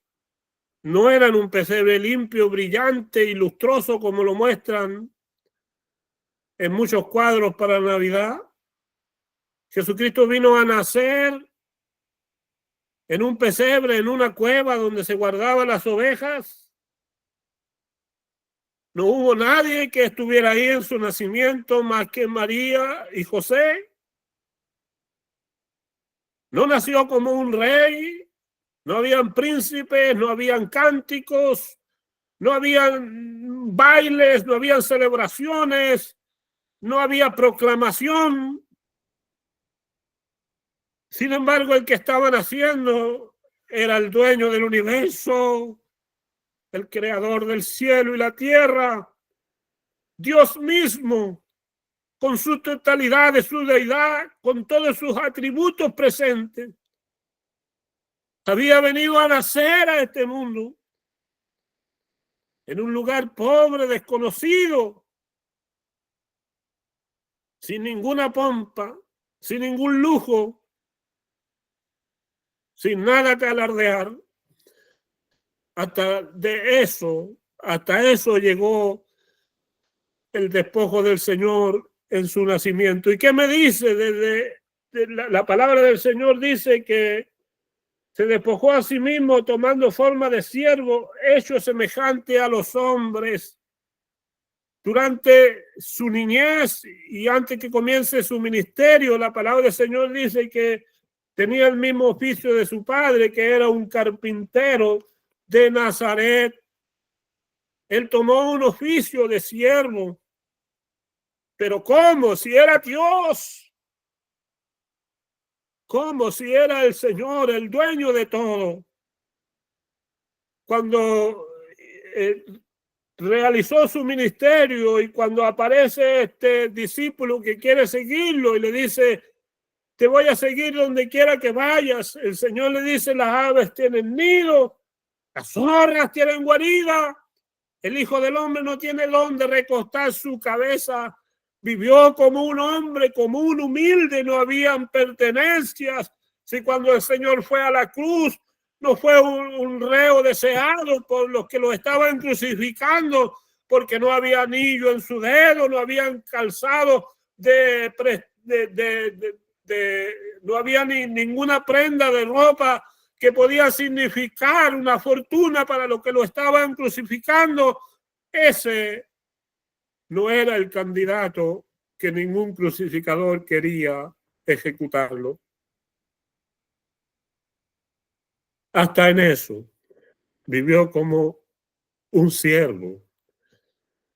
No era en un pesebre limpio, brillante y lustroso como lo muestran en muchos cuadros para Navidad. Jesucristo vino a nacer en un pesebre, en una cueva donde se guardaban las ovejas. No hubo nadie que estuviera ahí en su nacimiento más que María y José. No nació como un rey, no habían príncipes, no habían cánticos, no habían bailes, no habían celebraciones, no había proclamación. Sin embargo, el que estaba naciendo era el dueño del universo, el creador del cielo y la tierra, Dios mismo, con su totalidad de su deidad, con todos sus atributos presentes. Había venido a nacer a este mundo en un lugar pobre, desconocido, sin ninguna pompa, sin ningún lujo, sin nada que alardear. Hasta eso llegó el despojo del Señor en su nacimiento. ¿Y qué me dice? La palabra del Señor dice que se despojó a sí mismo tomando forma de siervo, hecho semejante a los hombres. Durante su niñez y antes que comience su ministerio, la palabra del Señor dice que tenía el mismo oficio de su padre, que era un carpintero de Nazaret. Él tomó un oficio de siervo. Pero ¿cómo? Si era Dios. ¿Cómo? Si era el Señor, el dueño de todo. Cuando realizó su ministerio y cuando aparece este discípulo que quiere seguirlo y le dice, te voy a seguir donde quiera que vayas. El Señor le dice, las aves tienen nido, las zorras tienen guarida. El Hijo del Hombre no tiene donde recostar su cabeza. Vivió como un hombre común, humilde, no habían pertenencias. Si cuando el Señor fue a la cruz, no fue un reo deseado por los que lo estaban crucificando, porque no había anillo en su dedo, no habían calzado de no había ninguna prenda de ropa que podía significar una fortuna para los que lo estaban crucificando. Ese no era el candidato que ningún crucificador quería ejecutarlo. Hasta en eso vivió como un siervo,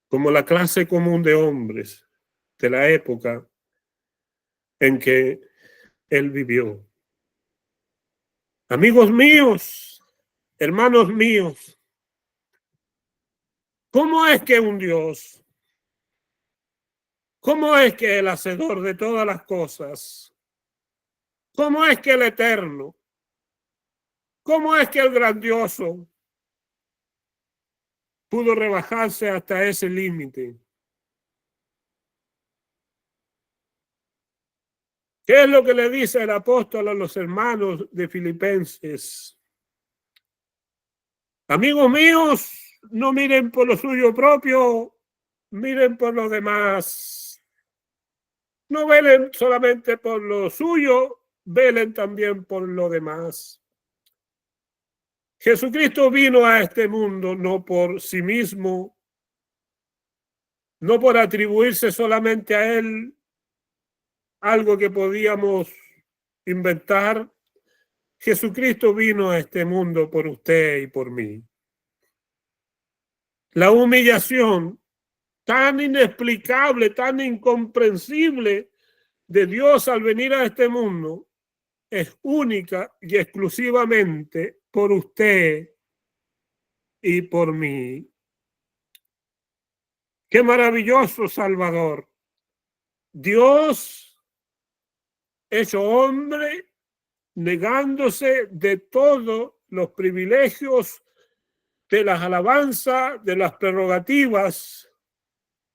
como la clase común de hombres de la época en que él vivió. Amigos míos, hermanos míos, ¿cómo es que un Dios, cómo es que el hacedor de todas las cosas, cómo es que el eterno, cómo es que el grandioso pudo rebajarse hasta ese límite? ¿Qué es lo que le dice el apóstol a los hermanos de Filipenses? Amigos míos, no miren por lo suyo propio, miren por los demás. No velen solamente por lo suyo, velen también por lo demás. Jesucristo vino a este mundo no por sí mismo, no por atribuirse solamente a él algo que podíamos inventar. Jesucristo vino a este mundo por usted y por mí. La humillación tan inexplicable, tan incomprensible de Dios al venir a este mundo es única y exclusivamente por usted y por mí. ¡Qué maravilloso Salvador! Dios hecho hombre, negándose de todos los privilegios, de las alabanzas, de las prerrogativas.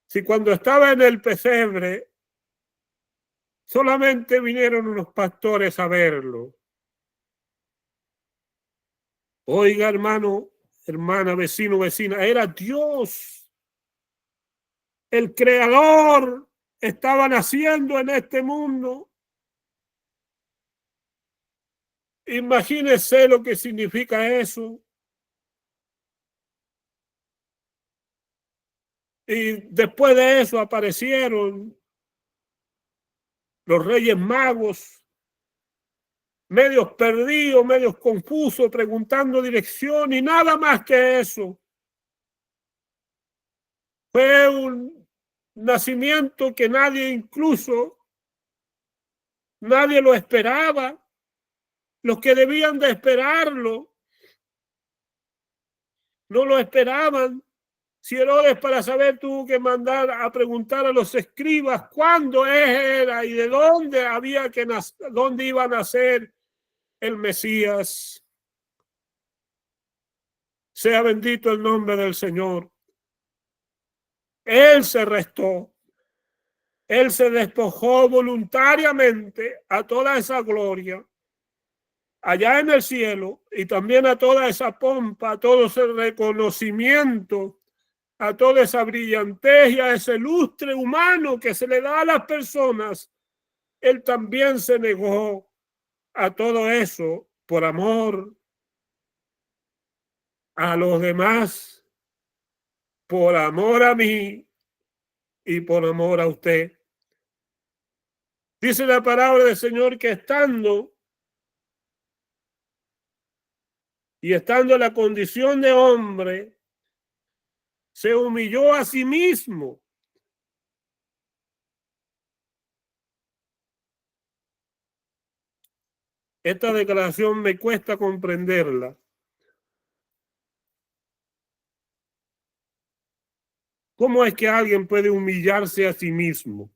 Si cuando estaba en el pesebre solamente vinieron unos pastores a verlo. Oiga, hermano, hermana, vecino, vecina, era Dios, el creador, estaba naciendo en este mundo. Imagínese lo que significa eso. Y después de eso aparecieron los Reyes Magos, medios perdidos, medios confusos, preguntando dirección y nada más que eso. Fue un nacimiento que nadie, incluso nadie lo esperaba. Los que debían de esperarlo no lo esperaban. Si Herodes, para saber, tuvo que mandar a preguntar a los escribas cuándo era y de dónde había que nacer, dónde iba a nacer el Mesías. Sea bendito el nombre del Señor. Él se restó. Él se despojó voluntariamente a toda esa gloria allá en el cielo y también a toda esa pompa, a todo ese reconocimiento, a toda esa brillantez y a ese lustre humano que se le da a las personas. Él también se negó a todo eso por amor a los demás, por amor a mí y por amor a usted. Dice la palabra del Señor que estando en la condición de hombre, se humilló a sí mismo. Esta declaración me cuesta comprenderla. ¿Cómo es que alguien puede humillarse a sí mismo?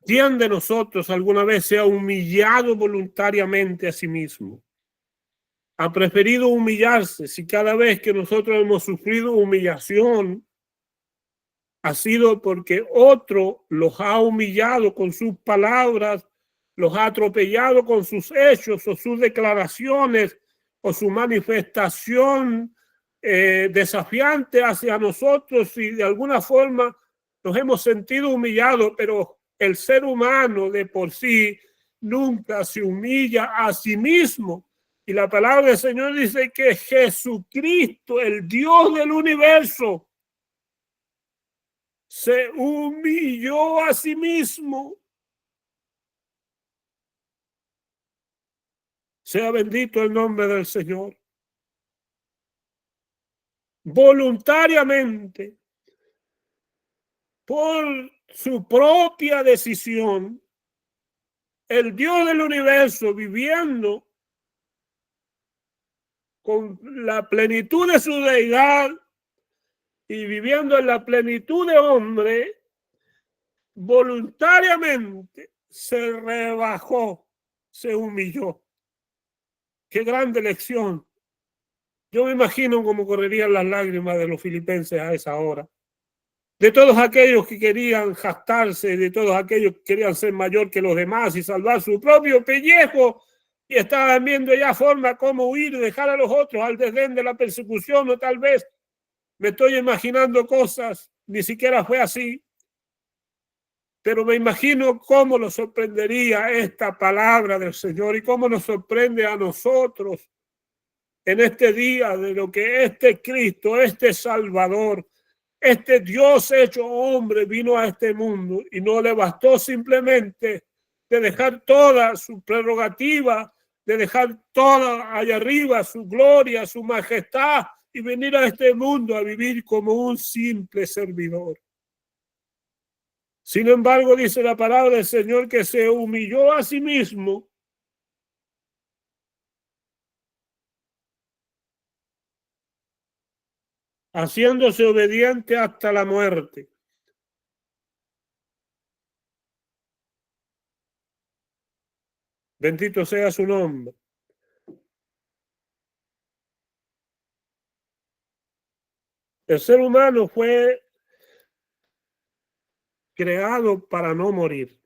¿Quién de nosotros alguna vez se ha humillado voluntariamente a sí mismo? Ha preferido humillarse. Si cada vez que nosotros hemos sufrido humillación ha sido porque otro los ha humillado con sus palabras, los ha atropellado con sus hechos o sus declaraciones o su manifestación desafiante hacia nosotros y de alguna forma nos hemos sentido humillados, pero el ser humano de por sí nunca se humilla a sí mismo. Y la palabra del Señor dice que Jesucristo, el Dios del universo, se humilló a sí mismo. Sea bendito el nombre del Señor. Voluntariamente, por su propia decisión, el Dios del universo, viviendo con la plenitud de su deidad y viviendo en la plenitud de hombre, voluntariamente se rebajó, se humilló. Qué grande lección. Yo me imagino cómo correrían las lágrimas de los filipenses a esa hora. De todos aquellos que querían jactarse, de todos aquellos que querían ser mayor que los demás y salvar su propio pellejo, y estaban viendo ya forma cómo huir y dejar a los otros al desdén de la persecución, o tal vez me estoy imaginando cosas, ni siquiera fue así, pero me imagino cómo nos sorprendería esta palabra del Señor y cómo nos sorprende a nosotros en este día de lo que este Cristo, este Salvador, este Dios hecho hombre vino a este mundo y no le bastó simplemente de dejar toda su prerrogativa, de dejar toda allá arriba su gloria, su majestad y venir a este mundo a vivir como un simple servidor. Sin embargo, dice la palabra del Señor que se humilló a sí mismo, haciéndose obediente hasta la muerte. Bendito sea su nombre. El ser humano fue creado para no morir.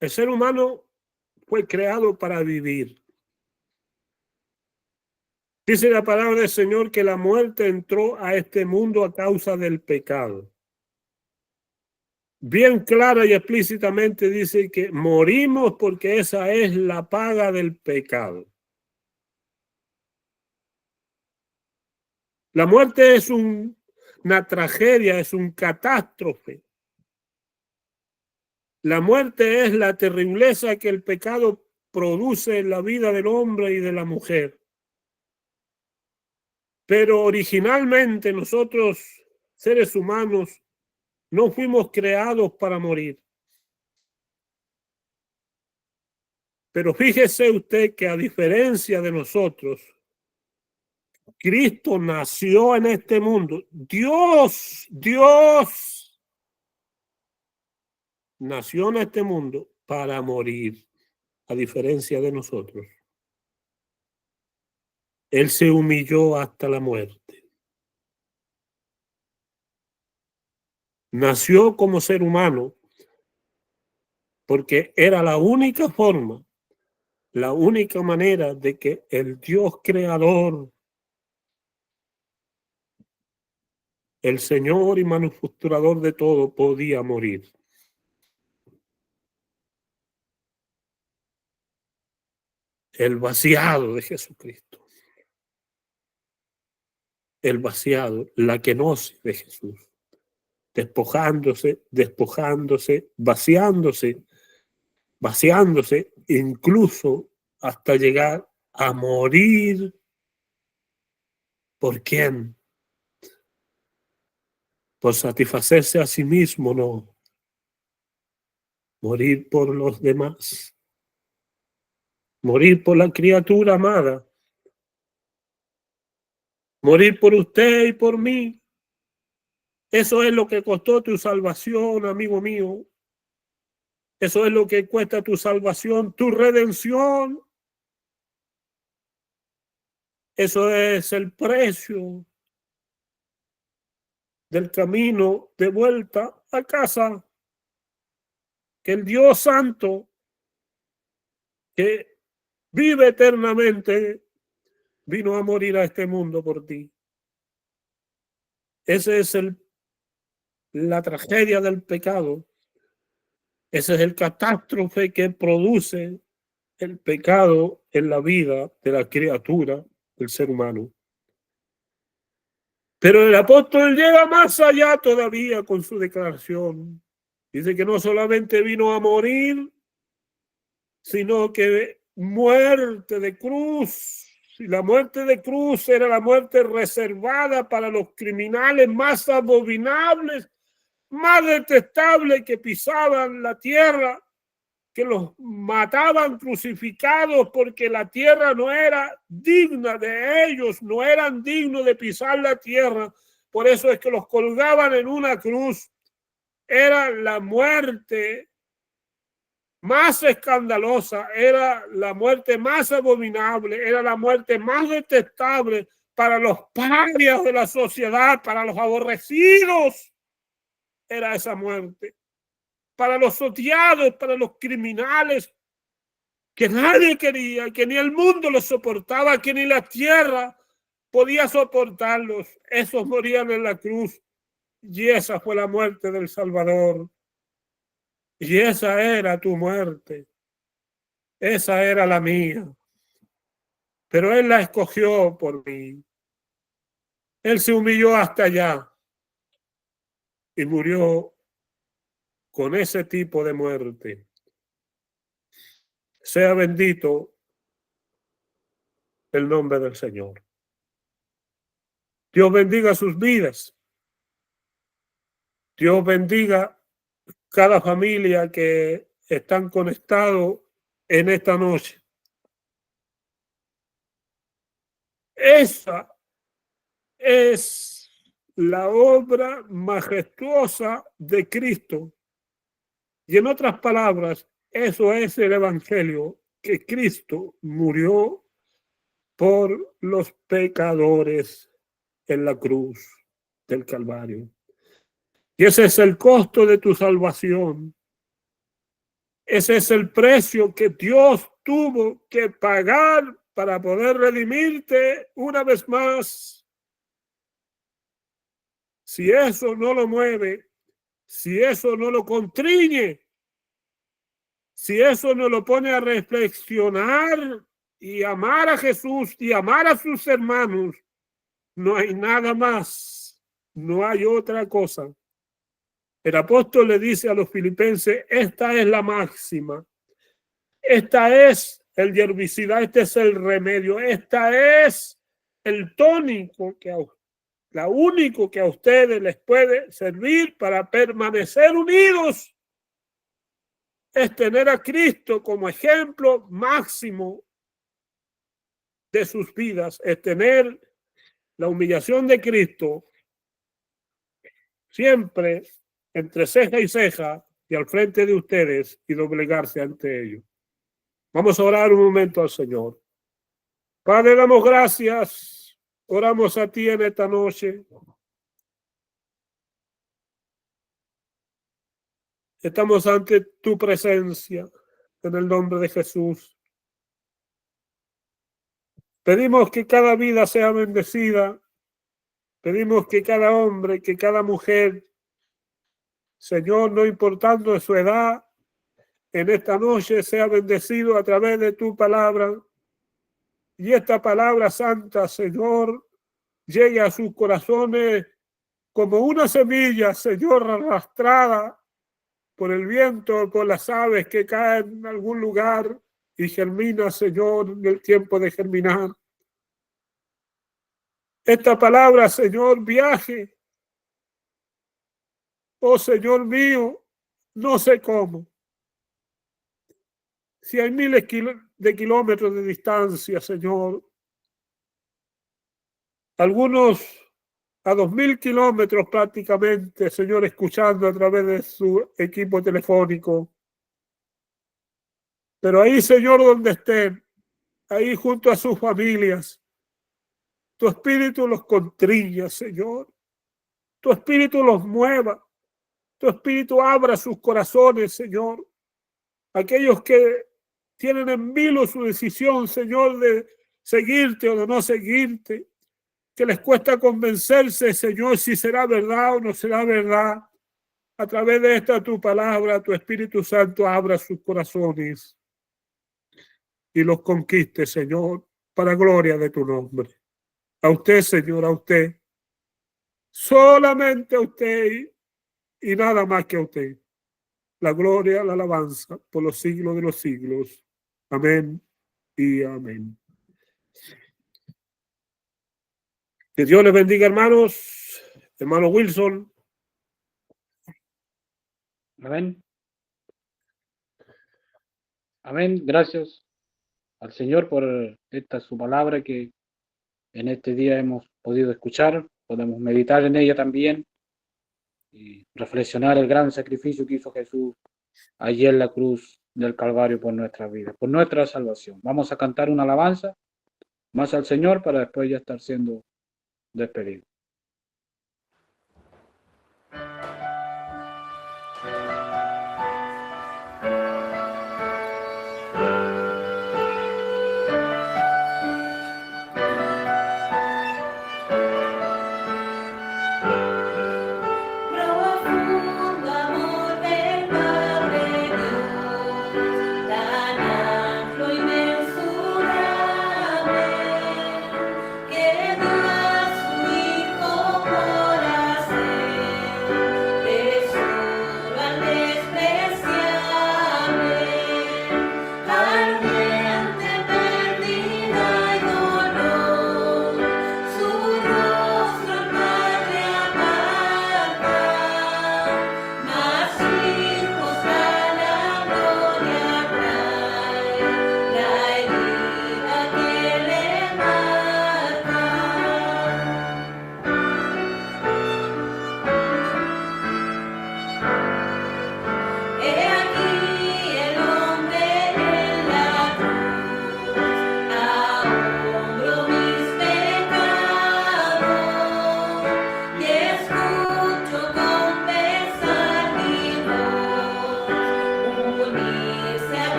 El ser humano fue creado para vivir. Dice la palabra del Señor que la muerte entró a este mundo a causa del pecado. Bien clara y explícitamente dice que morimos porque esa es la paga del pecado. La muerte es una tragedia, es un catástrofe. La muerte es la terribleza que el pecado produce en la vida del hombre y de la mujer. Pero originalmente nosotros, seres humanos, no fuimos creados para morir. Pero fíjese usted que a diferencia de nosotros, Cristo nació en este mundo. Dios nació en este mundo para morir, a diferencia de nosotros. Él se humilló hasta la muerte. Nació como ser humano porque era la única forma, la única manera de que el Dios creador, el Señor y manufacturador de todo, podía morir. El vaciado de Jesucristo. El vaciado, la kenosis de Jesús. Despojándose, vaciándose, incluso hasta llegar a morir. ¿Por quién? Por satisfacerse a sí mismo, no. Morir por los demás. Morir por la criatura amada. Morir por usted y por mí. Eso es lo que costó tu salvación, amigo mío. Eso es lo que cuesta tu salvación, tu redención. Eso es el precio del camino de vuelta a casa. Que el Dios Santo, que vive eternamente, vino a morir a este mundo por ti. Esa es la tragedia del pecado. Ese es el catástrofe que produce el pecado en la vida de la criatura, del ser humano. Pero el apóstol llega más allá todavía con su declaración. Dice que no solamente vino a morir, sino que muerte de cruz. Si la muerte de cruz era la muerte reservada para los criminales más abominables, más detestables que pisaban la tierra, que los mataban crucificados porque la tierra no era digna de ellos, no eran dignos de pisar la tierra. Por eso es que los colgaban en una cruz. Era la muerte más escandalosa, era la muerte más abominable, era la muerte más detestable para los parias de la sociedad, para los aborrecidos. Era esa muerte. Para los odiados, para los criminales, que nadie quería, que ni el mundo los soportaba, que ni la tierra podía soportarlos. Esos morían en la cruz. Y esa fue la muerte del Salvador. Y esa era tu muerte. Esa era la mía. Pero Él la escogió por mí. Él se humilló hasta allá y murió con ese tipo de muerte. Sea bendito el nombre del Señor. Dios bendiga sus vidas. Dios bendiga cada familia que están conectados en esta noche. Esa es la obra majestuosa de Cristo. Y en otras palabras, eso es el Evangelio, que Cristo murió por los pecadores en la cruz del Calvario. Y ese es el costo de tu salvación. Ese es el precio que Dios tuvo que pagar para poder redimirte una vez más. Si eso no lo mueve, si eso no lo contriñe, si eso no lo pone a reflexionar y amar a Jesús y amar a sus hermanos, no hay nada más, no hay otra cosa. El apóstol le dice a los filipenses, esta es la máxima, esta es el herbicida, este es el remedio, esta es el tónico, la único que a ustedes les puede servir para permanecer unidos. Es tener a Cristo como ejemplo máximo de sus vidas, es tener la humillación de Cristo siempre entre ceja y ceja y al frente de ustedes y doblegarse ante ellos. Vamos a orar un momento al Señor. Padre, damos gracias, oramos a ti en esta noche. Estamos ante tu presencia en el nombre de Jesús. Pedimos que cada vida sea bendecida. Pedimos que cada hombre, que cada mujer, Señor, no importando su edad, en esta noche sea bendecido a través de tu palabra. Y esta palabra santa, Señor, llegue a sus corazones como una semilla, Señor, arrastrada por el viento, por las aves que caen en algún lugar y germina, Señor, en el tiempo de germinar. Esta palabra, Señor, viaje. Oh, Señor mío, no sé cómo. Si hay miles de kilómetros de distancia, Señor, algunos a 2000 kilómetros prácticamente, Señor, escuchando a través de su equipo telefónico. Pero ahí, Señor, donde estén, ahí junto a sus familias, tu espíritu los contriña, Señor. Tu espíritu los mueva. Tu espíritu abra sus corazones, Señor. Aquellos que tienen en vilo su decisión, Señor, de seguirte o de no seguirte, que les cuesta convencerse, Señor, si será verdad o no será verdad. A través de esta tu palabra, tu Espíritu Santo abra sus corazones y los conquiste, Señor, para gloria de tu nombre. A usted, Señor, a usted. Solamente a usted y nada más que a usted. La gloria, la alabanza por los siglos de los siglos. Amén y amén. Que Dios les bendiga, hermanos. Hermano Wilson. Amén. Amén. Gracias al Señor por esta su palabra que en este día hemos podido escuchar. Podemos meditar en ella también y reflexionar el gran sacrificio que hizo Jesús allí en la cruz del Calvario por nuestra vida, por nuestra salvación. Vamos a cantar una alabanza más al Señor para después ya estar siendo despedidos.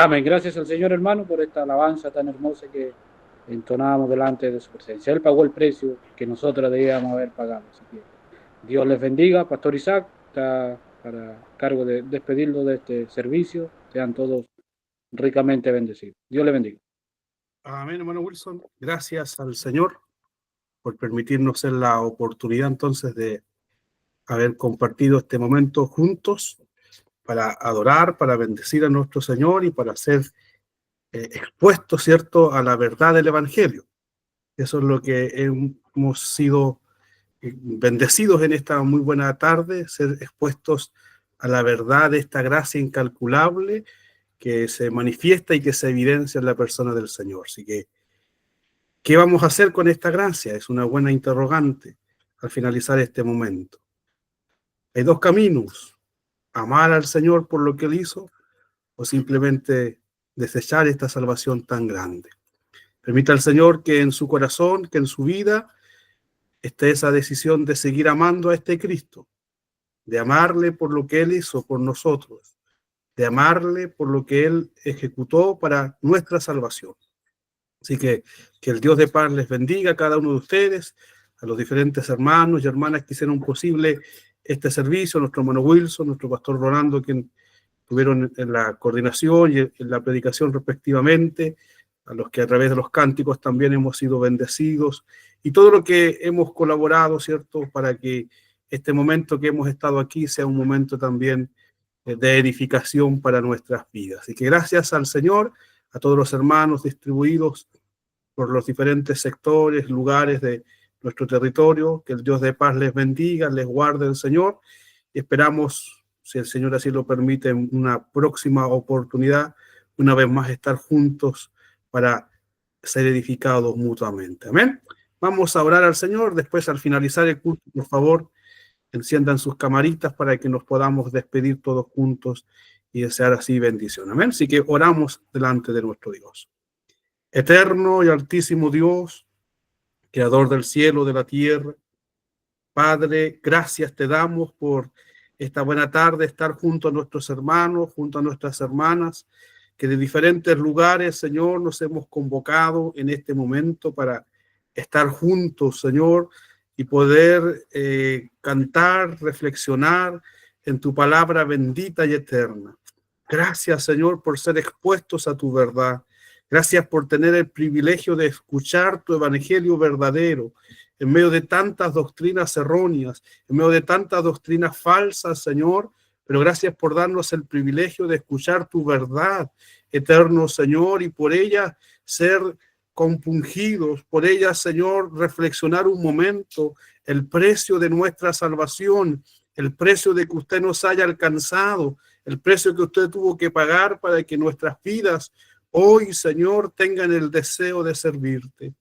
Amén. Gracias al Señor, hermano, por esta alabanza tan hermosa que entonábamos delante de su presencia. Él pagó el precio que nosotros debíamos haber pagado. Así que Dios les bendiga. Pastor Isaac está para cargo de despedirlo de este servicio. Sean todos ricamente bendecidos. Dios les bendiga. Amén, hermano Wilson. Gracias al Señor por permitirnos la oportunidad entonces de haber compartido este momento juntos para adorar, para bendecir a nuestro Señor y para ser expuestos, ¿cierto?, a la verdad del Evangelio. Eso es lo que hemos sido bendecidos en esta muy buena tarde, ser expuestos a la verdad de esta gracia incalculable que se manifiesta y que se evidencia en la persona del Señor. Así que, ¿qué vamos a hacer con esta gracia? Es una buena interrogante al finalizar este momento. Hay dos caminos: amar al Señor por lo que Él hizo, o simplemente desechar esta salvación tan grande. Permita al Señor que en su corazón, que en su vida, esté esa decisión de seguir amando a este Cristo, de amarle por lo que Él hizo por nosotros, de amarle por lo que Él ejecutó para nuestra salvación. Así que el Dios de paz les bendiga a cada uno de ustedes, a los diferentes hermanos y hermanas que hicieron posible este servicio, nuestro hermano Wilson, nuestro pastor Rolando, quien estuvieron en la coordinación y en la predicación respectivamente, a los que a través de los cánticos también hemos sido bendecidos, y todo lo que hemos colaborado, ¿cierto?, para que este momento que hemos estado aquí sea un momento también de edificación para nuestras vidas. Así que gracias al Señor, a todos los hermanos distribuidos por los diferentes sectores, lugares de nuestro territorio, que el Dios de paz les bendiga, les guarde el Señor, y esperamos, si el Señor así lo permite, en una próxima oportunidad, una vez más estar juntos para ser edificados mutuamente. Amén. Vamos a orar al Señor. Después, al finalizar el culto, por favor, enciendan sus camaritas para que nos podamos despedir todos juntos y desear así bendición. Amén. Así que oramos delante de nuestro Dios. Eterno y altísimo Dios, creador del cielo, de la tierra, Padre, gracias te damos por esta buena tarde, estar junto a nuestros hermanos, junto a nuestras hermanas, que de diferentes lugares, Señor, nos hemos convocado en este momento para estar juntos, Señor, y poder cantar, reflexionar en tu palabra bendita y eterna. Gracias, Señor, por ser expuestos a tu verdad. Gracias por tener el privilegio de escuchar tu evangelio verdadero en medio de tantas doctrinas erróneas, en medio de tantas doctrinas falsas, Señor, pero gracias por darnos el privilegio de escuchar tu verdad, eterno Señor, y por ella ser compungidos, por ella, Señor, reflexionar un momento el precio de nuestra salvación, el precio de que usted nos haya alcanzado, el precio que usted tuvo que pagar para que nuestras vidas hoy, Señor, tengan el deseo de servirte.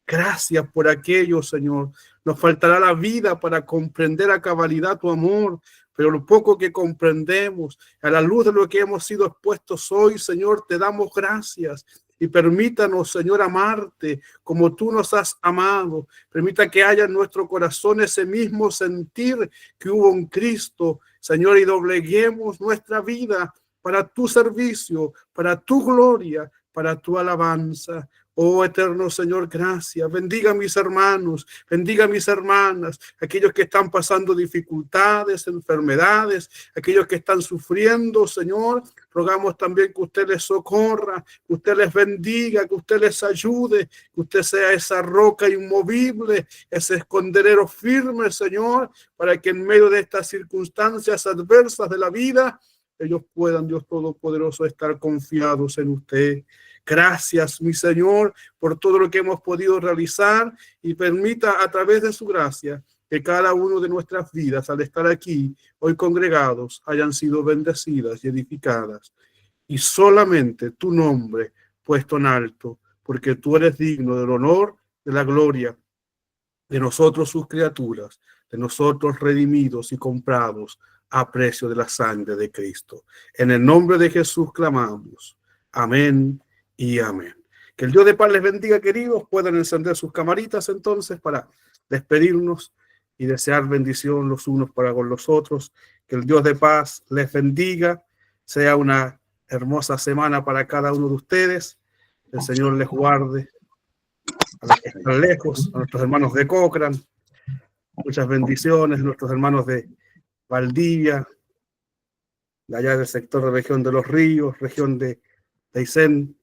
Gracias por aquello, Señor. Nos faltará la vida para comprender a cabalidad tu amor, pero lo poco que comprendemos, a la luz de lo que hemos sido expuestos hoy, Señor, te damos gracias. Y permítanos, Señor, amarte como tú nos has amado. Permita que haya en nuestro corazón ese mismo sentir que hubo en Cristo, Señor, y dobleguemos nuestra vida para tu servicio, para tu gloria, para tu alabanza. Oh, eterno Señor, gracias. Bendiga a mis hermanos, bendiga a mis hermanas, aquellos que están pasando dificultades, enfermedades, aquellos que están sufriendo, Señor. Rogamos también que usted les socorra, que usted les bendiga, que usted les ayude, que usted sea esa roca inmovible, ese escondedero firme, Señor, para que en medio de estas circunstancias adversas de la vida, ellos puedan, Dios Todopoderoso, estar confiados en usted. Gracias, mi Señor, por todo lo que hemos podido realizar, y permita a través de su gracia que cada uno de nuestras vidas, al estar aquí hoy congregados, hayan sido bendecidas y edificadas. Y solamente tu nombre puesto en alto, porque tú eres digno del honor, de la gloria de nosotros, sus criaturas, de nosotros redimidos y comprados a precio de la sangre de Cristo. En el nombre de Jesús clamamos. Amén y amén. Que el Dios de paz les bendiga, queridos. Pueden encender sus camaritas entonces para despedirnos y desear bendición los unos para con los otros. Que el Dios de paz les bendiga. Sea una hermosa semana para cada uno de ustedes. El Señor les guarde. A los que están lejos, a nuestros hermanos de Cochrane, muchas bendiciones, a nuestros hermanos de Valdivia, de allá del sector de región de Los Ríos, región de Aysén,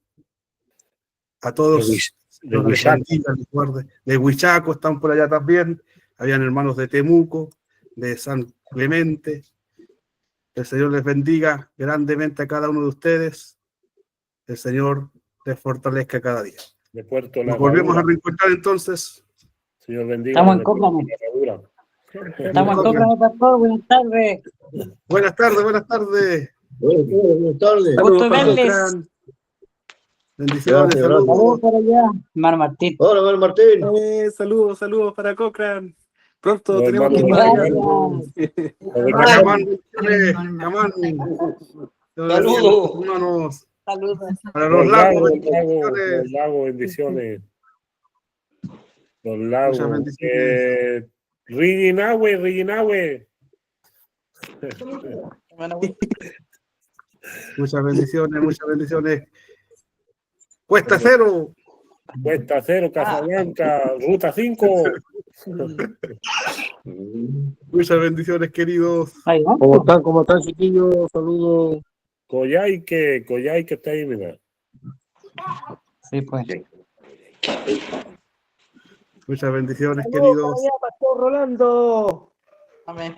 a todos de Huichaco están por allá también, habían hermanos de Temuco, de San Clemente. El Señor les bendiga grandemente a cada uno de ustedes, el Señor les fortalezca cada día. De Puerto Nos volvemos a reencontrar entonces Señor bendiga. Estamos en Cochrane. Estamos en Cochrane, pastor. Buenas tardes. Buenas tardes, buenas tardes. Buenas tardes. Gusto verles. Bendiciones, Gracias, saludos. Saludos por allá. Hermano Martín. Hola, hermano Martín. Saludos, saludos para Cochrane. Pronto Los tenemos que hermanos ir para allá. Gracias. Camán, bendiciones, Camán. Saludos. Hermanos, Saludos. para los lagos, los bendiciones. lagos, bendiciones. Los Muchas lagos. bendiciones. Rillinahue. Muchas bendiciones, muchas bendiciones. Cuesta Cero. Cuesta Cero, Casablanca, Ruta 5. Muchas bendiciones, queridos. Ahí va. ¿Cómo están, chiquillos? Saludos. Coyhaique está ahí, mira. Sí, pues. Muchas bendiciones, queridos. Pastor Rolando. Amén.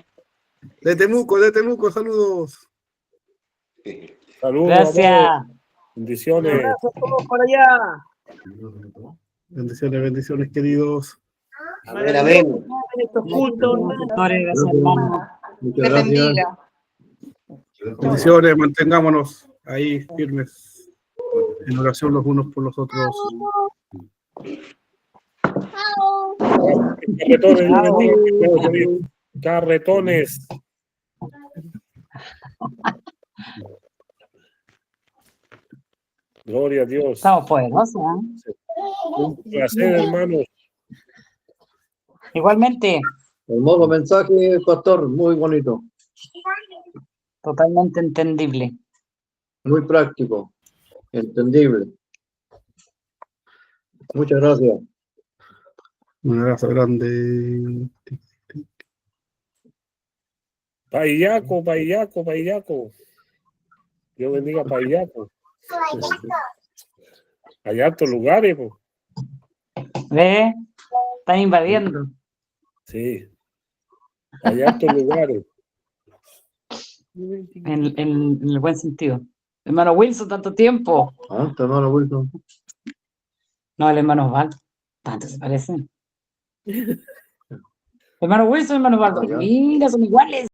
De Temuco, saludos. Saludos. Gracias. amor. Bendiciones. a todos por allá. Bendiciones, bendiciones, queridos. Amén, amén. Estos cultos, gracias, hermano. Muchas gracias. Bendiciones, mantengámonos ahí firmes en oración los unos por los otros. Carretones. Gloria a Dios. Estamos poderosos, ¿eh? Un placer, hermanos. Igualmente, Hermoso mensaje, pastor. Muy bonito. totalmente entendible. Muy práctico. Entendible. Muchas gracias. Un abrazo grande. Paillaco. Dios bendiga a Paillaco. Hay altos lugares, pues. ¿Ve? Están invadiendo. Sí. Hay altos lugares. En el buen sentido. Hermano Wilson, tanto tiempo. Ah, tu hermano Wilson. No, el hermano Osvaldo. Tanto se parecen. Hermano Wilson, hermano Osvaldo. Ya. Mira, son iguales.